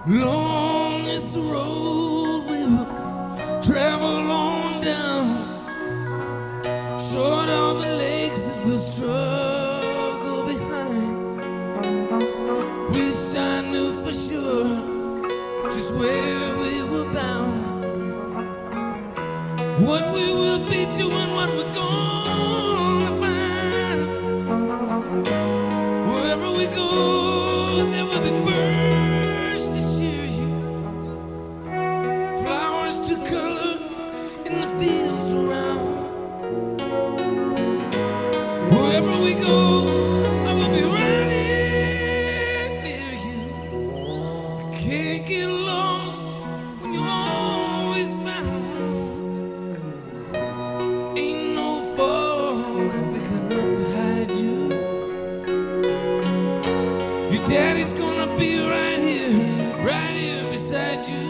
S2: Long is the road we will travel on down. Short are the legs that we'll struggle behind. Wish I knew for sure just where we were bound. What we will be doing, what we're gonna find. Wherever we go, there go, I will be right near you. I can't get lost when you're always mine. Ain't no fog thick enough to hide you. Your daddy's gonna be right here beside you.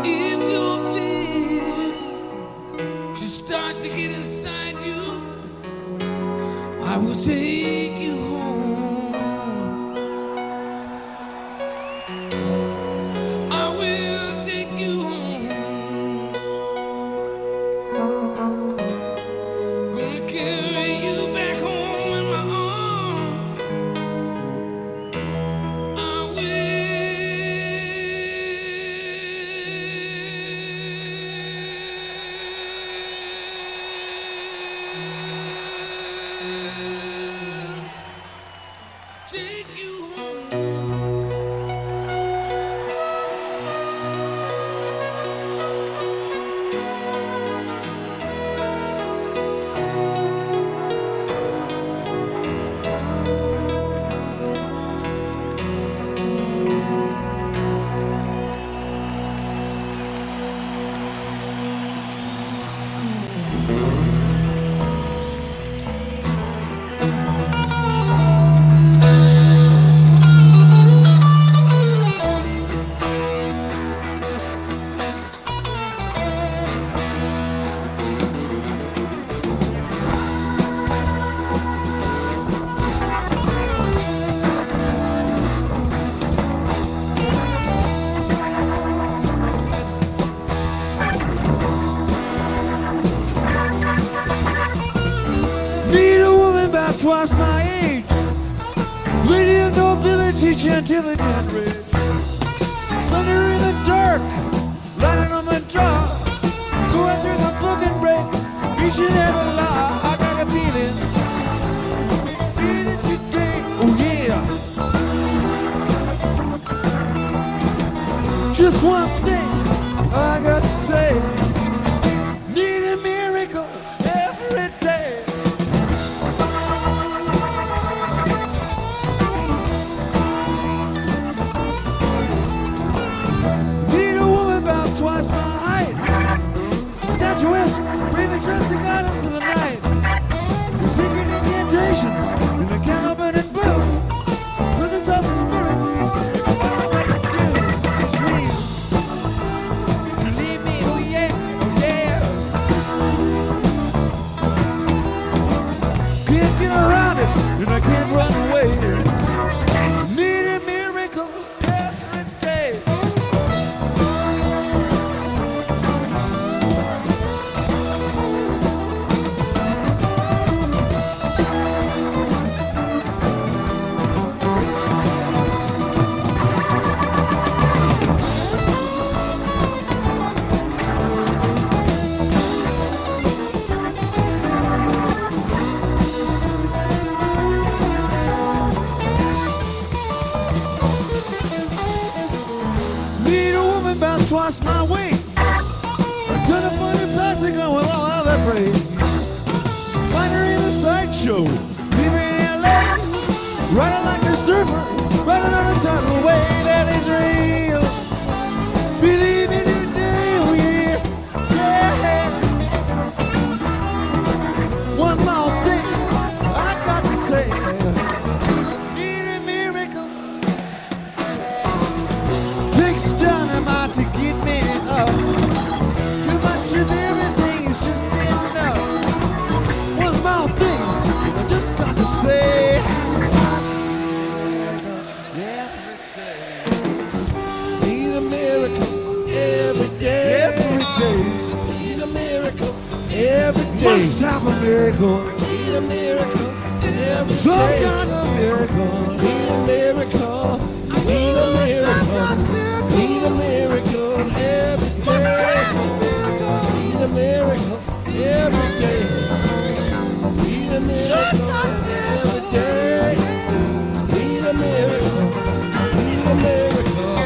S2: If your fears should start to get inside you, I will take you home. I will take you home. Gonna carry you back home in my arms. Take you
S1: Need a woman about twice my age, lady of nobility, gentility and rage. Thunder in the dark, lightning on the jaw, going through the book and break each and every lie. I got a feeling today, oh yeah. Just one thing I got to say, need a miracle every day. Twice my height, statuesque, brave and trusting guidance to the night. The secret incantations in the candle burning blue. With the toughest spirits, I don't know what to do. This is real. Believe me, oh yeah, oh yeah. Can't get around it, and I can't run away. Need a miracle every day. Twice my weight, a ton of funny plastic on with all of that freight. Find her in the sideshow, leave her in LA, riding like a surfer, riding on a tidal wave that is real. Believe in it today, oh yeah, yeah. One more thing I got to say, need a miracle. Takes dynamite to get me up. Too much of everything is just enough. One more thing I just got to say. Need a miracle every day. Every day. Need a miracle every day. Must have a miracle. Need a miracle every day. Some kind of miracle. Need a miracle. Need a miracle. Need a miracle every day. Need a miracle every day. Need a miracle every day. Need a miracle. Need a miracle.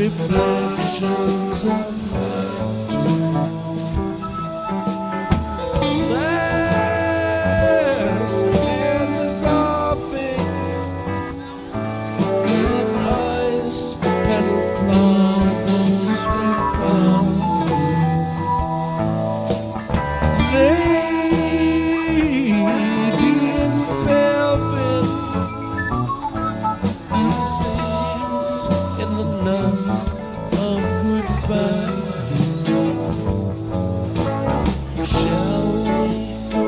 S2: reflections of my dream. Last and dissolving in ice petal flowers rebound. Lady in velvet sings in the night of goodbye. Shall we go,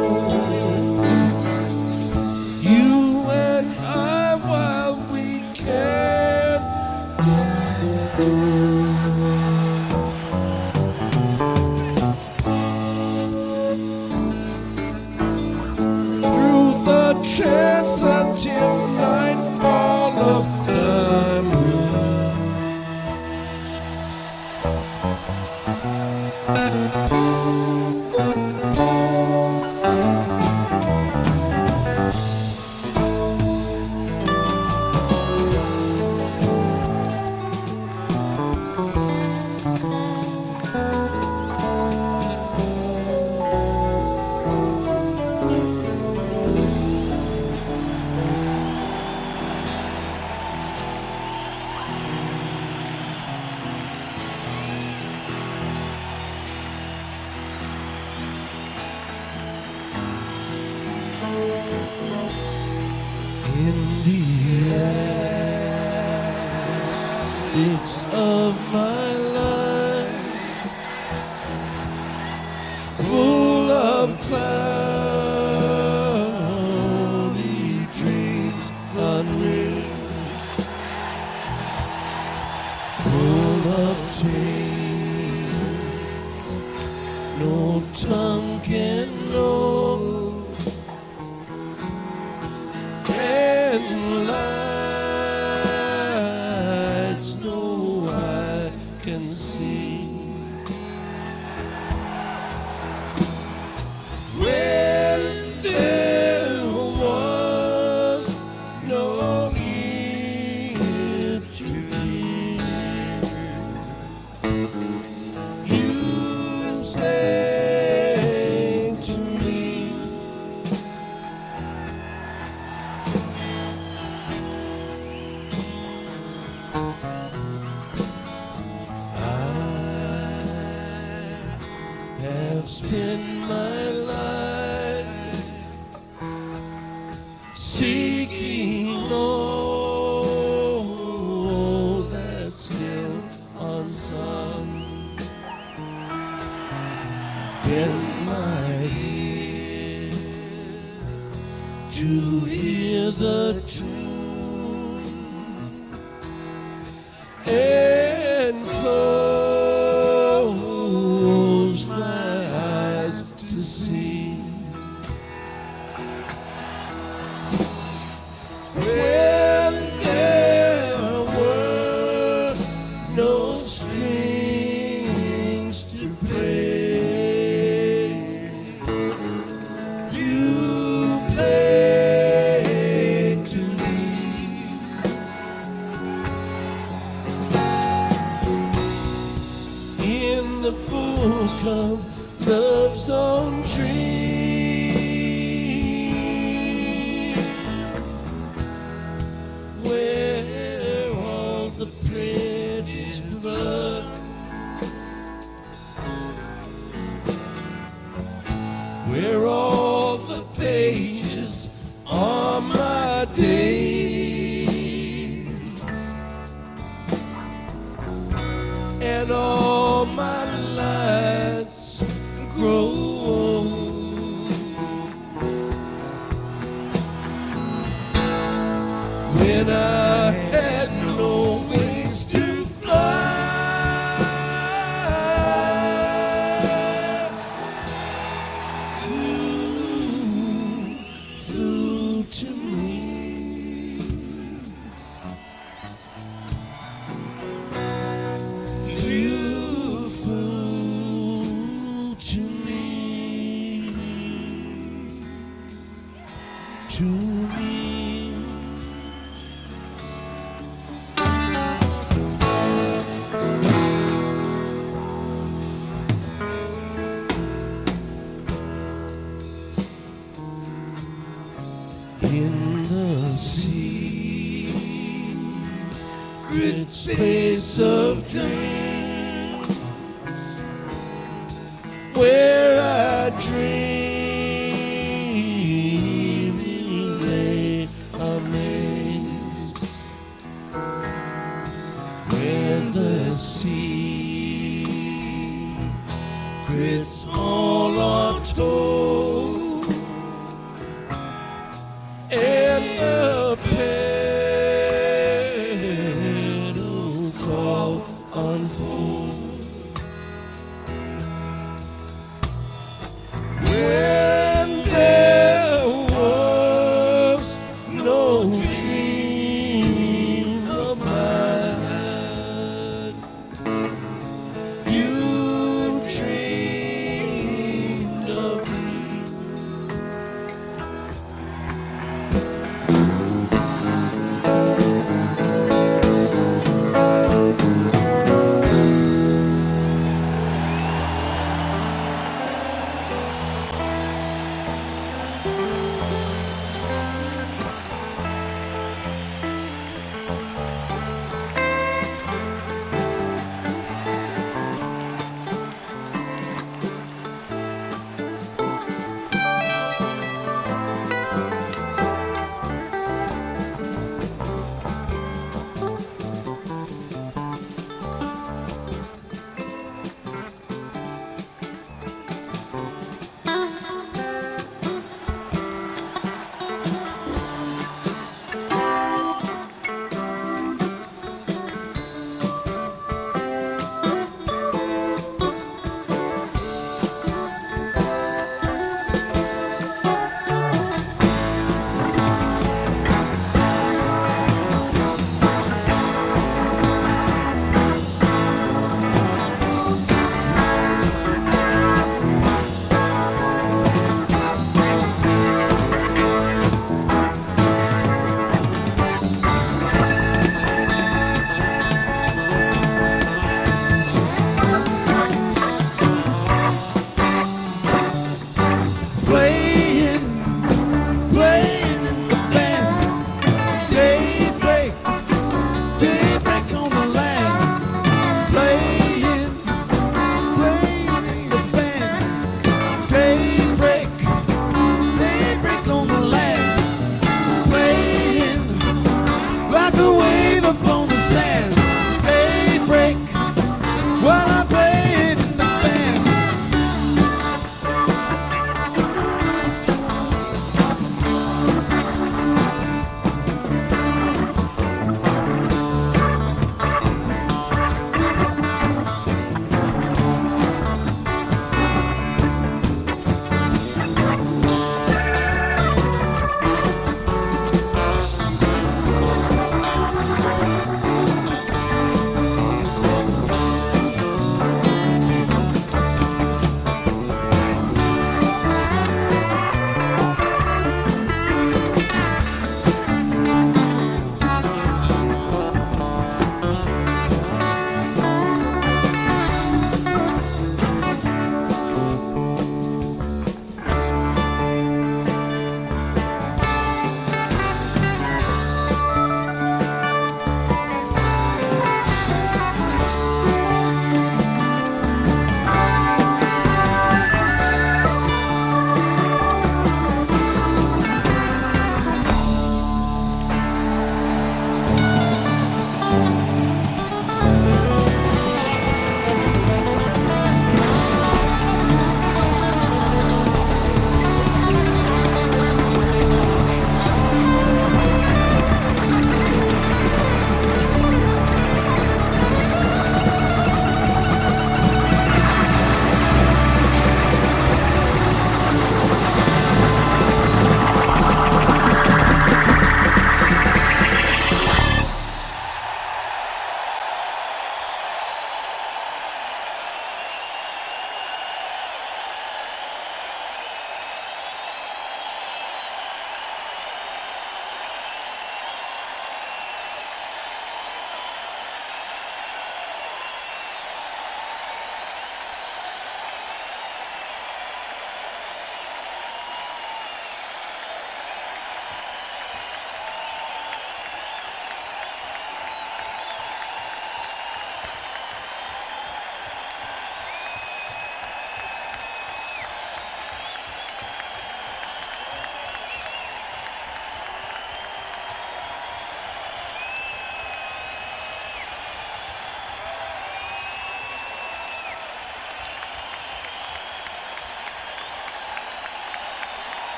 S2: you and I, while we can? Through the transatlantic nightfall of time. In the attics of my life, full of cloudy dreams unreal, full of tales no tongue can know. And lights no eye can see. When there was no need to be, you sang to me. Have spent my life seeking all that's still unsung. Bend my ear to hear the tune and close my eyes to see. When there were no strings to play, you played to me. In the book of love's own dream, where all the prettiest blood, where all the pages are my days, and all my lights grow old. secret space of dreams where I dream lay amazed, where the secrets all untold and the petals all unfold. When there was no dream of mine, you dreamed of me.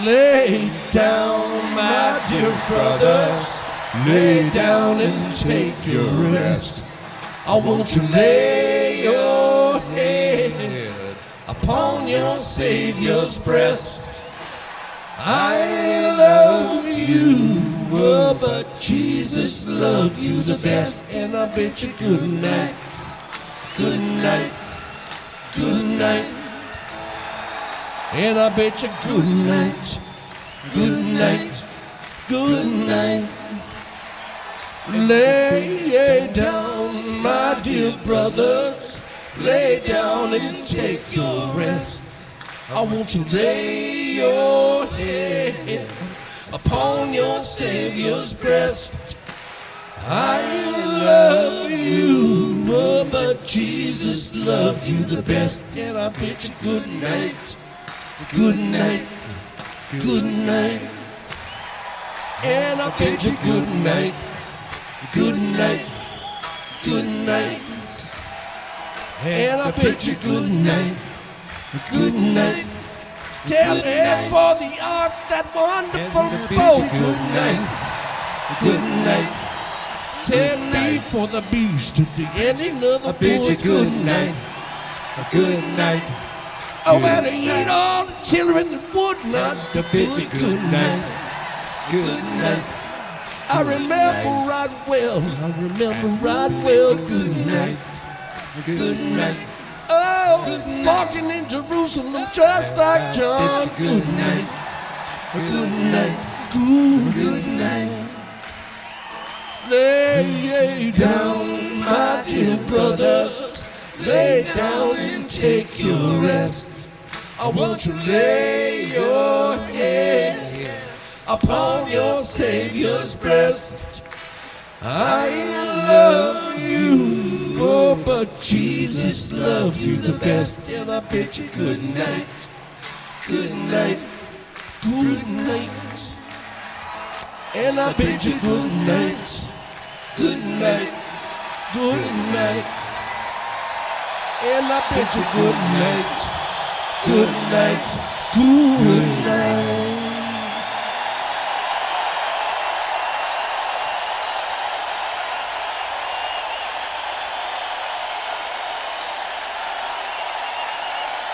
S2: Lay down, my dear brothers. Lay down and take your rest. I want you to lay your head upon your Savior's breast. I love you, oh, but Jesus loves you the best. And I bid you good night, good night, good night. And I bid you good night, good night, good night. Lay down, my dear brothers. Lay down and take your rest. I want you to lay your head upon your Savior's breast. I love you, oh, but Jesus loved you the best. And I bid you good night, good night, good night. And I bid you good night, good night, good night. And I bid you good night, good night. Tell him for the ark, that wonderful boat. Good night, good night. Tell me for the beast at the ending of the
S3: bid you
S2: boat.
S3: good night, good night.
S2: Oh, well, to eat all the children that would not.
S3: I bid you good night, good night.
S2: I remember right well, I remember right well. Good night,
S3: Good night,
S2: oh, walking in Jerusalem just like John.
S3: good night,
S2: Good night,
S3: good night.
S2: lay down, my dear brothers. Lay down and take your rest. I want you to lay your head upon your Savior's breast. I love you, oh, but Jesus loves you the best. And I bid you good night, good night, good night. And I bid you good night, good night, good night. And I bid you good night, good night, good night.